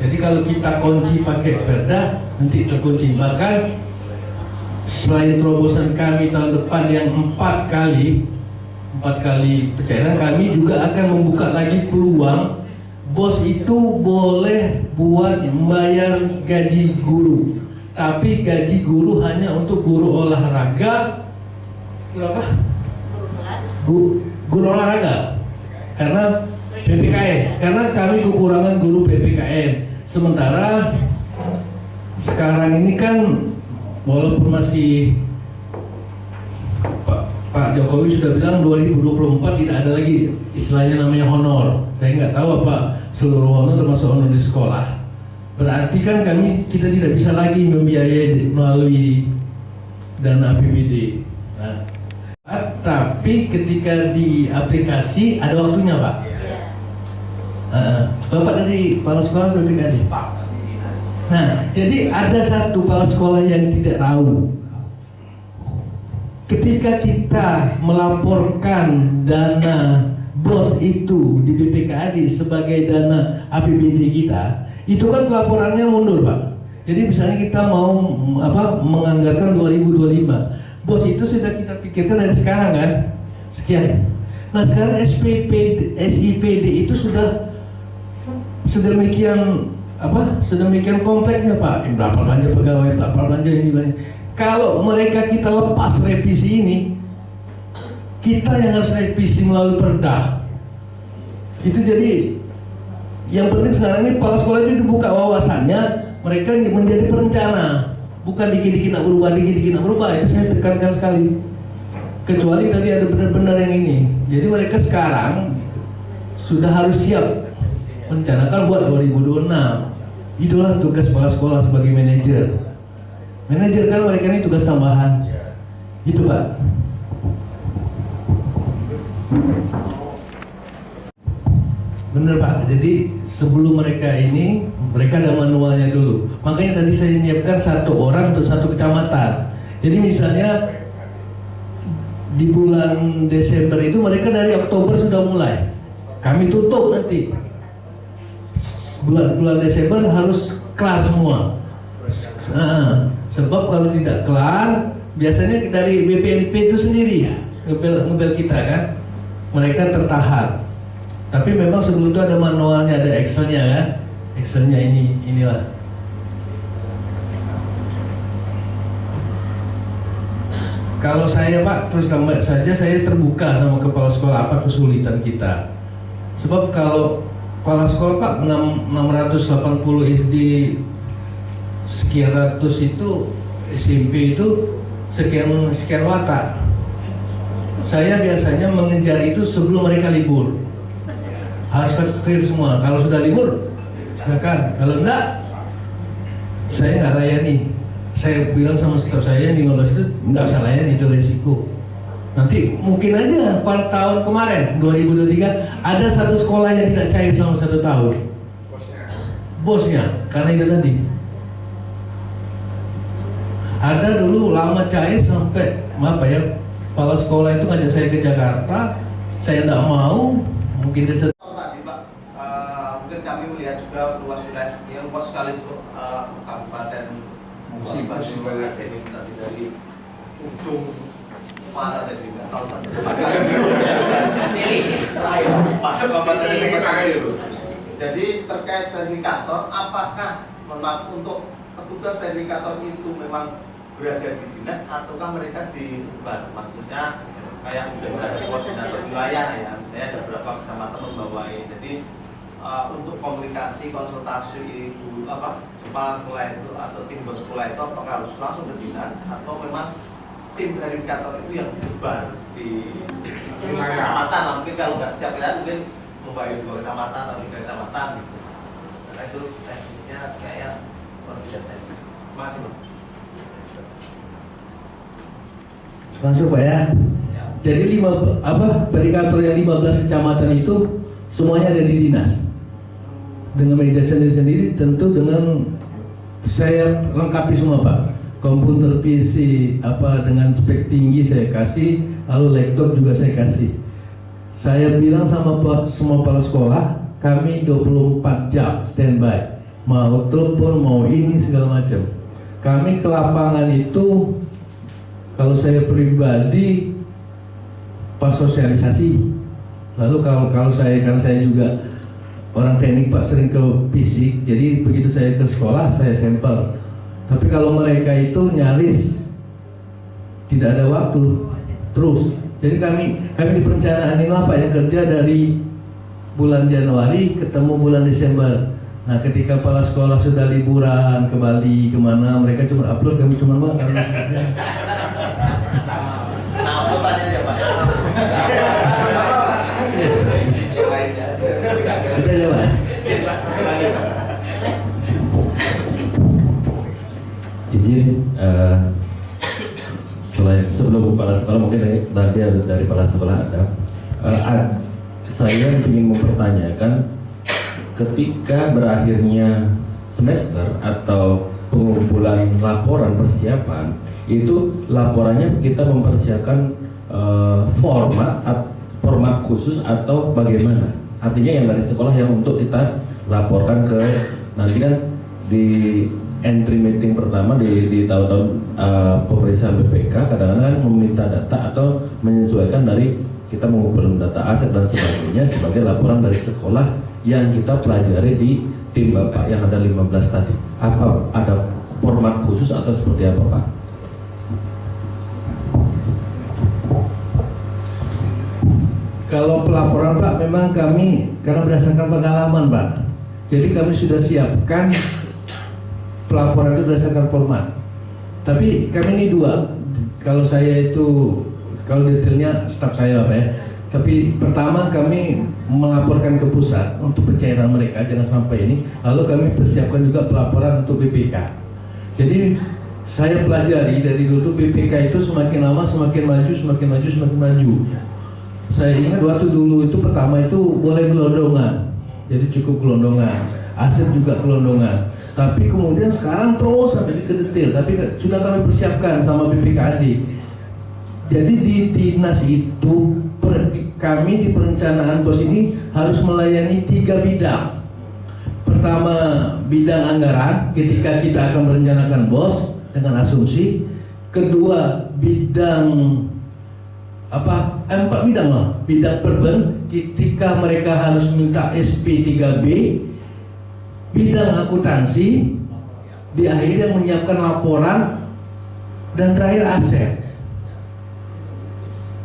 Jadi kalau kita kunci pakai perda, nanti terkunci. Bahkan selain terobosan kami tahun depan yang 4 kali pencairan, kami juga akan membuka lagi peluang bos itu boleh buat membayar gaji guru, tapi gaji guru hanya untuk guru olahraga, guru olahraga, karena PPKN, karena kami kekurangan guru PPKN. Sementara sekarang ini kan walaupun masih Pak Jokowi sudah bilang 2024 tidak ada lagi istilahnya namanya honor. Saya nggak tahu apa seluruh honor termasuk honor di sekolah. Berarti kan kita tidak bisa lagi membiayai melalui dana APBD. Nah, tapi ketika di aplikasi ada waktunya Pak. Bapak dari kepala sekolah BPKD. Nah, jadi ada satu kepala sekolah yang tidak tahu. Ketika kita melaporkan dana bos itu di BPKD sebagai dana APBD kita, itu kan pelaporannya mundur Pak. Jadi misalnya kita mau menganggarkan 2025, bos itu sudah kita pikirkan dari sekarang kan, sekian. Nah sekarang SIPD itu sudah sedemikian kompleksnya Pak. Berapa belanja pegawai, berapa belanja ini. Kalau mereka kita lepas revisi ini, kita yang harus revisi melalui perda. Itu jadi yang penting sekarang ini kepala sekolah itu dibuka wawasannya, mereka menjadi perencana, bukan dikit-dikit nak berubah, itu saya tekankan sekali. Kecuali tadi ada benar-benar yang ini. Jadi mereka sekarang sudah harus siap merencanakan buat 2026. Itulah tugas kepala sekolah sebagai manajer. Manajer kan mereka ini tugas tambahan. Itu Pak. Bener Pak. Jadi sebelum mereka ada manualnya dulu. Makanya tadi saya menyiapkan 1 orang untuk 1 kecamatan. Jadi misalnya di bulan Desember itu mereka dari Oktober sudah mulai. Kami tutup nanti. Bulan Desember harus kelar semua. Sebab kalau tidak kelar, biasanya dari BPMP itu sendiri ya ngebel kita kan, mereka tertahan. Tapi memang sebelum itu ada manualnya, ada Excelnya kan, Excelnya inilah. Kalau saya Pak, terus terang saja saya terbuka sama kepala sekolah apa kesulitan kita. Sebab kalau kepala sekolah Pak 680 SD sekian ratus itu SMP itu sekian watak. Saya biasanya mengejar itu sebelum mereka libur. Harus clear semua. Kalau sudah libur, silakan. Kalau enggak, saya nggak layani. Saya bilang sama staf saya 15 itu nggak usah layani, itu resiko. Nanti mungkin aja pada tahun kemarin 2023 ada satu sekolah yang tidak cair selama 1 tahun. Bosnya, karena itu tadi. Ada dulu lama cair sampai apa ya? Kepala sekolah itu ngajak saya ke Jakarta, saya tidak mau, mungkin dia tadi Pak, mungkin kami melihat juga luas wilayah yang luas sekali kabupaten Musi ini tadi dari ujung mana tadi nggak tahu tadi masuk kabupaten ini. Jadi terkait verifikator, apakah untuk petugas verifikator itu memang berada di dinas ataukah mereka disebar? Maksudnya kayak sudah ada koordinator wilayah ya, saya ada beberapa kecamatan membawahi. Jadi untuk komunikasi konsultasi ibu kepala sekolah itu atau tim bos sekolah itu apakah harus langsung ke dinas atau memang tim verifikator itu yang disebar di kecamatan? Mungkin kalau nggak setiap wilayah mungkin membawahi 2 kecamatan atau 3 kecamatan gitu. Karena itu teknisnya kayak luar biasa. Masih Pak. Masuk Pak ya. Jadi verifikator yang 15 kecamatan itu semuanya ada di dinas. Dengan media sendiri tentu dengan saya lengkapi semua Pak. Komputer PC dengan spek tinggi saya kasih, lalu laptop juga saya kasih. Saya bilang sama semua kepala sekolah, kami 24 jam standby. Mau telepon, mau ini segala macam. Kami ke lapangan itu, kalau saya pribadi pas sosialisasi. Lalu kalau saya, karena saya juga orang teknik Pak, sering ke fisik, jadi begitu saya ke sekolah saya sampel. Tapi kalau mereka itu nyaris tidak ada waktu terus. Jadi kami di perencanaan inilah Pak yang kerja dari bulan Januari ketemu bulan Desember. Nah ketika kepala sekolah sudah liburan ke Bali kemana, mereka cuma upload, kami cuma Pak karena izin selain sebelum kepala sekolah mungkin tadi dari kepala sekolah ada saya ingin mempertanyakan ketika berakhirnya semester atau pengumpulan laporan persiapan itu laporannya kita mempersiapkan format khusus atau bagaimana? Artinya yang dari sekolah yang untuk kita laporkan ke nanti kan di entry meeting pertama di tahun-tahun pemeriksaan BPK kadang-kadang kan meminta data atau menyesuaikan dari kita mengumpulkan data aset dan sebagainya sebagai laporan dari sekolah yang kita pelajari di tim Bapak yang ada 15 tadi. Apa ada format khusus atau seperti apa Pak? Kalau pelaporan Pak, memang kami karena berdasarkan pengalaman Pak, jadi kami sudah siapkan pelaporan itu berdasarkan format. Tapi kami ini 2. Kalau saya itu, kalau detailnya staf saya Pak ya. Tapi pertama kami melaporkan ke pusat untuk pencairan mereka, jangan sampai ini. Lalu kami persiapkan juga pelaporan untuk BPK. Jadi saya pelajari dari dulu BPK itu semakin lama semakin maju, semakin maju, semakin maju. Saya ingat waktu dulu itu pertama itu boleh gelondongan, jadi cukup gelondongan, aset juga gelondongan. Tapi kemudian sekarang terus sampai ke detail. Tapi sudah kami persiapkan sama BPKAD. Jadi di dinas itu kami di perencanaan pos ini harus melayani 3 bidang. pertama bidang anggaran ketika kita akan merencanakan BOS dengan asumsi. Kedua bidang empat bidang lah. Bidang perben ketika mereka harus minta SP3B. Bidang akuntansi di akhirnya menyiapkan laporan, dan terakhir aset.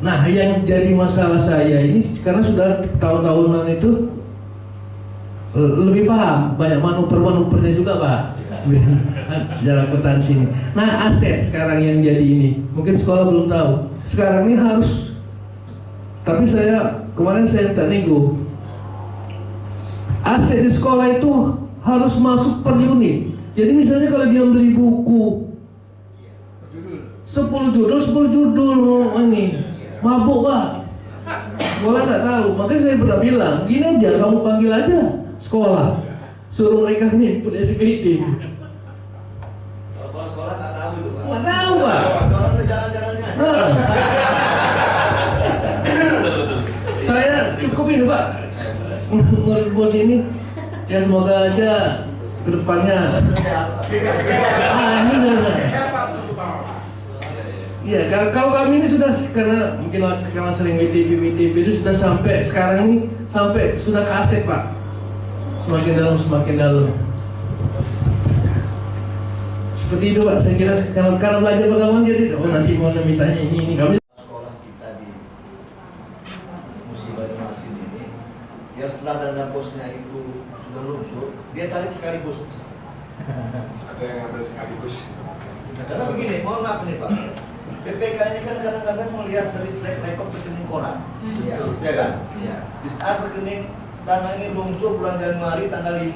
Nah, yang jadi masalah saya ini karena sudah tahun-tahunan itu lebih paham, banyak manuver-manuvernya juga Pak sejarah akuntansi ini. Nah, aset sekarang yang jadi ini mungkin sekolah belum tahu. Sekarang ini harus, tapi kemarin saya minta nego, aset di sekolah itu harus masuk per unit. Jadi misalnya kalau dia beli buku 10 judul ini mabuk Pak, sekolah nggak tahu. Makanya saya pernah bilang gini aja, kamu panggil aja sekolah, suruh mereka input SPT. Kalau sekolah nggak tahu itu Pak. Nggak tahu Pak. Jangan-jangannya. Saya cukup ini Pak, menurut bos ini ya, semoga aja kedepannya. Iya, kalau kami ini sudah, karena mungkin karena sering WTP itu sudah sampai sekarang ini sampai sudah ke aset Pak. Semakin dalam. Seperti itu Pak, saya kira kalau belajar bagaimana jadi nanti mau mintanya ini kami. Sekolah kita di Musibah Masin ini, yang setelah dana bosnya itu sudah lunsur, dia tarik sekaligus. Ada yang ambil sekaligus. Karena begini, mohon maaf nih Pak, BPK ini kan kadang-kadang melihat dari track record rekening koran, ya kan? Iya. Di saat rekening dana ini lunsur bulan Januari tanggal 5,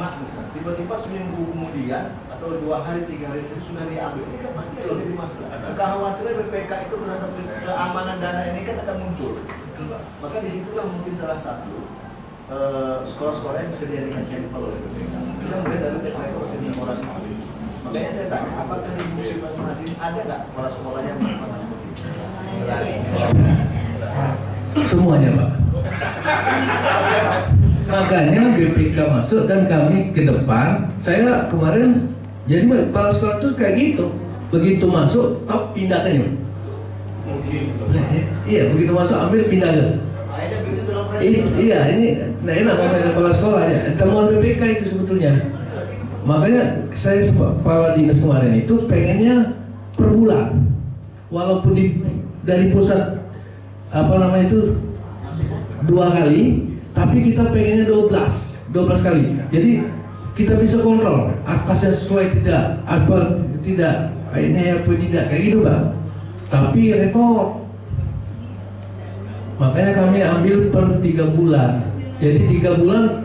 tiba-tiba seminggu kemudian atau 2 hari 3 hari itu sudah diambil. Ini kan pasti akan jadi masalah. Kekhawatiran BPK itu terhadap keamanan dana ini kan akan muncul. Maka disitulah mungkin salah satu sekolah-sekolah yang bisa dijadikan sampel oleh BPK. Kita mulai dari track record rekening koran. Makanya saya tanya, apakah di Musibah Masin ada nggak sekolah-sekolah yang melakukan seperti itu? Semuanya Pak. Makanya BPK masuk dan kami ke depan. Saya kemarin jadi kepala sekolah itu kayak gitu. Begitu masuk, top pindahkan. Iya, begitu masuk ambil pindah ke. Iya, ini nah enak ngomong kepala sekolah ya. Temuan BPK itu sebetulnya. Makanya saya kepala dinas kemarin itu pengennya per bulan, walaupun dari pusat itu 2 kali, tapi kita pengennya 12 kali. Jadi kita bisa kontrol atasnya sesuai tidak, apa tidak, ini apa tidak, kayak gitu Pak. Tapi repot. Makanya kami ambil per 3 bulan. Jadi 3 bulan,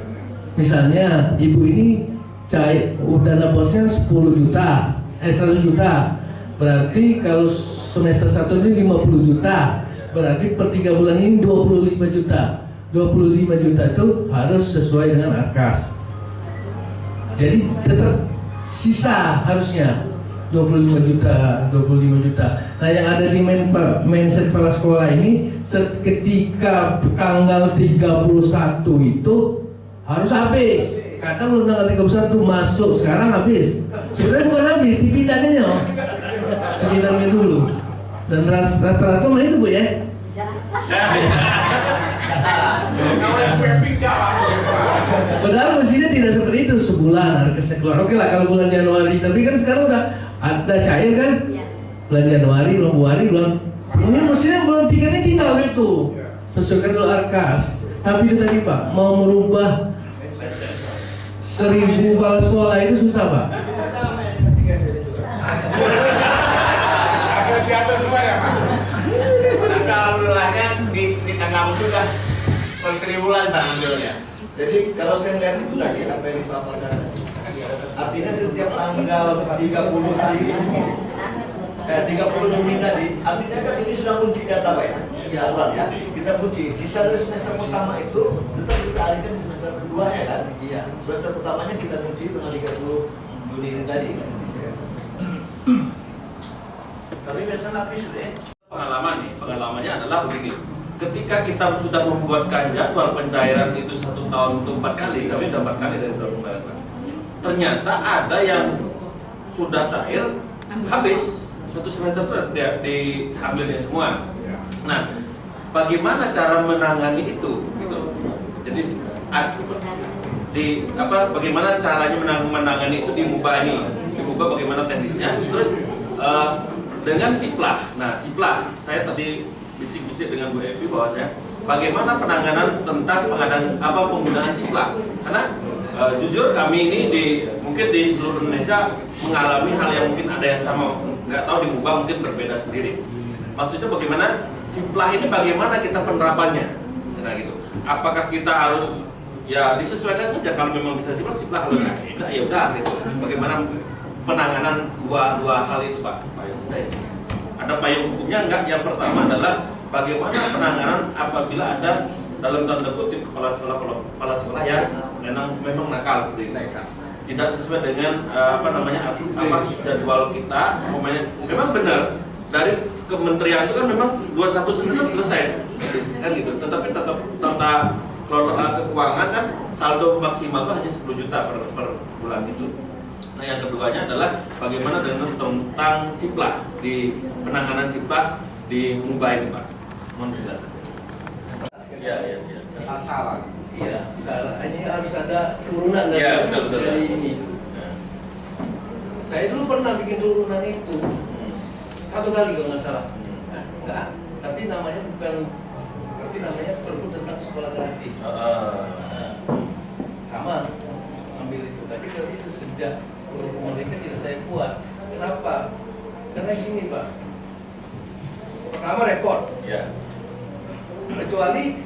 misalnya ibu ini dana bosnya 10 juta, 100 juta. Berarti kalau semester 1 ini 50 juta. Berarti per 3 bulan ini 25 juta. 25 juta itu harus sesuai dengan ARKAS. Jadi tetap sisa harusnya 25 juta. Nah, yang ada di mindset kepala sekolah ini ketika tanggal 31 itu harus habis. Kadang belum tanggal 31 masuk, sekarang habis. Sebenarnya bukan habis, dipindahnya dipindahnya dulu. Dan rata-rata mah itu Bu ya. Padahal mestinya tidak seperti itu, sebulan harusnya keluar. Oke lah kalau bulan Januari, tapi kan sekarang udah ada cair kan? Bulan Januari, bulan ini mestinya bulan 3 ini tinggal itu. Sesuaikan dulu ARKAS. Tapi itu tadi Pak, mau merubah 1000 kepala sekolah itu susah Pak. Agak diatur semua ya Pak. Alhamdulillahnya di tanggal sudah per triwulan Pak ambilnya. Jadi kalau saya lihat itu tadi apa yang dipaparkan tadi, artinya setiap tanggal 30 tadi, 30 Juni tadi, artinya kan ini sudah kunci data Pak ya? Iya. Ya, kita kunci. Sisa dari semester pertama itu tetap kita alihkan di semester kedua ya kan? Iya. Semester pertamanya kita kunci tanggal 30 Juni ini tadi kan? Tapi biasanya habis deh. Pengalamannya adalah begini. Ketika kita sudah membuatkan jadwal pencairan itu 1 tahun untuk 4 kali, kami sudah 4 kali dari tahun kemarin Pak. ternyata ada yang sudah cair habis satu semester itu diambilnya semua. Nah, bagaimana cara menangani itu gitu. Jadi bagaimana caranya menangani itu di MUBA ini, di MUBA bagaimana teknisnya. Terus dengan SIPLAH. Nah, SIPLAH saya tadi bisik-bisik dengan Bu Evi bahwasanya bagaimana penanganan tentang penggunaan SIPLAH. Karena jujur kami ini mungkin di seluruh Indonesia mengalami hal yang mungkin ada yang sama, nggak tahu di MUBA mungkin berbeda sendiri. Maksudnya bagaimana SIPLAH ini bagaimana kita penerapannya, nah gitu. Apakah kita harus ya disesuaikan saja, kalau memang bisa SIPLAH kalau enggak ya udah gitu. Bagaimana penanganan dua hal itu Pak? Ada payung hukumnya enggak? Yang pertama adalah bagaimana penanganan apabila ada dalam tanda kutip kepala sekolah yang memang nakal seperti itu, tidak sesuai dengan jadwal kita. Memang benar dari kementerian itu kan memang 21 semester selesai kan gitu, tetapi tetap tata kelola keuangan kan saldo maksimal itu hanya 10 juta per bulan itu. Nah, yang keduanya adalah bagaimana dengan tentang SIPLAH, di penanganan SIPLAH di MUBA ini Pak. Mohon penjelasan. Iya. Salah. Iya, salah. Ini harus ada turunan dari ini. Saya dulu pernah bikin turunan itu 1 kali kalau nggak salah. Enggak, tapi namanya perpu tentang sekolah gratis. Sama ambil itu, tapi kalau itu sejak mereka tidak saya buat. Kenapa? Karena gini Pak. Pertama rekor. Ya. Kecuali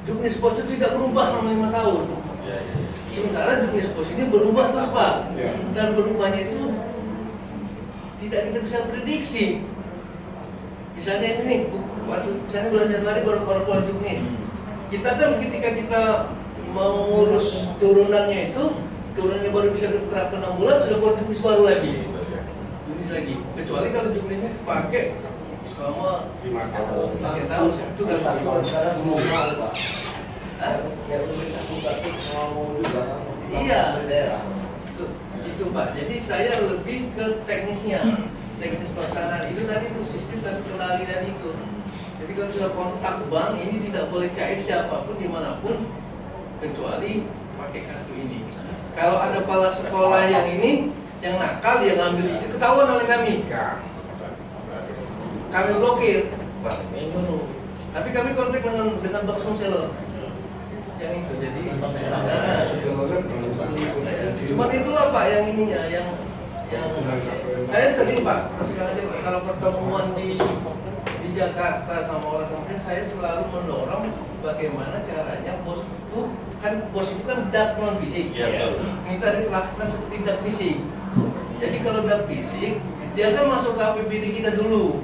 Juknis Pos itu tidak berubah selama 5 tahun. Ya. Sementara Juknis Pos ini berubah terus Pak. Dan berubahnya itu tidak kita bisa prediksi. Misalnya ini, misalnya bulan Januari baru keluar Juknis. Kita kan ketika kita mau ngurus turunannya itu, turunannya baru bisa diterapkan 6 bulan, sudah keluar Juknis baru lagi. Juknis lagi. Kecuali kalau Juknis ini dipakai selama 5 tahun, itu kan sekarang semua Pak. Iya. Itu Pak. Jadi saya lebih ke teknisnya, teknis pelaksanaan. Itu tadi itu sistem dan kenalian itu. Jadi kalau sudah kontak bank ini tidak boleh cair siapapun dimanapun kecuali pakai kartu ini. Kalau ada kepala sekolah yang ini yang nakal dia ngambil itu ketahuan oleh kami. Kami blokir. Tapi kami kontak dengan Bank Sumsel yang itu. Jadi cuma itulah Pak yang ininya yang saya sering Pak. Kalau pertemuan di Jakarta sama orang kemudian saya selalu mendorong bagaimana caranya bos itu kan dak non fisik. Minta dilakukan seperti dak fisik. Jadi kalau dak fisik dia kan masuk ke APBD kita dulu,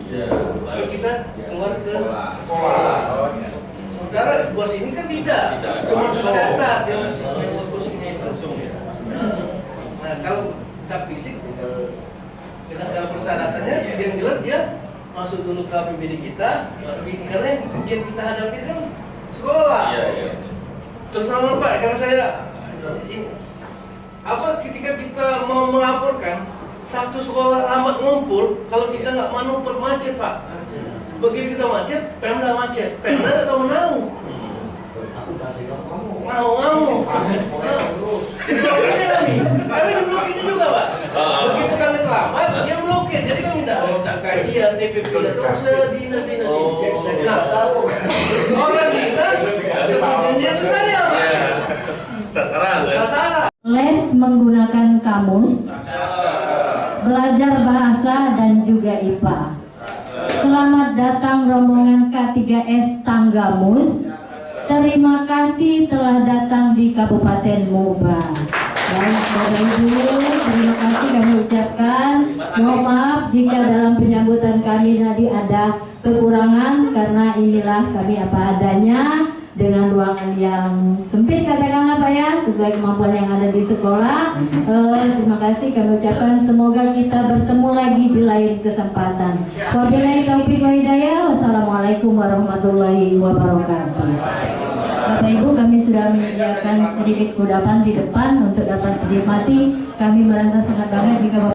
baru kita keluar ke sekolah. Sementara bos ini kan tidak, cuma tercatat dia masih membuat bosnya itu. Nah kalau dak fisik kita segala persyaratannya, yang jelas dia masuk dulu ke APBD kita, baru ini karena yang kita hadapi kan sekolah. Terus sama Pak, karena saya ketika kita mau melaporkan satu sekolah lambat ngumpul, kalau kita nggak manuver macet Pak. Begitu kita macet, Pemda macet. Pemda nggak tahu menau. Mau. Jadi blokirnya kami. Kami blokirnya juga Pak. Begitu kami terlambat, dia blokir. Jadi kami minta kajian TPP atau sedinas-dinas ini. Nah, orang dinas janjian ke saya Pak. Sasaran. Les menggunakan kamus, belajar bahasa dan juga IPA. Selamat datang rombongan K3S Tanggamus. Terima kasih telah datang di Kabupaten MUBA. Baik Bapak Ibu, terima kasih kami ucapkan. Mohon maaf jika dalam penyambutan kami tadi ada kekurangan, karena inilah kami apa adanya dengan ruangan yang sempit katakanlah Pak ya, sesuai kemampuan yang ada di sekolah. Terima kasih kami ucapkan, semoga kita bertemu lagi di lain kesempatan. Wabillahi taufiq wa hidayah. Wassalamualaikum warahmatullahi wabarakatuh. Bapak Ibu, kami sudah menyediakan sedikit kudapan di depan untuk dapat dinikmati. Kami merasa sangat bangga jika Bapak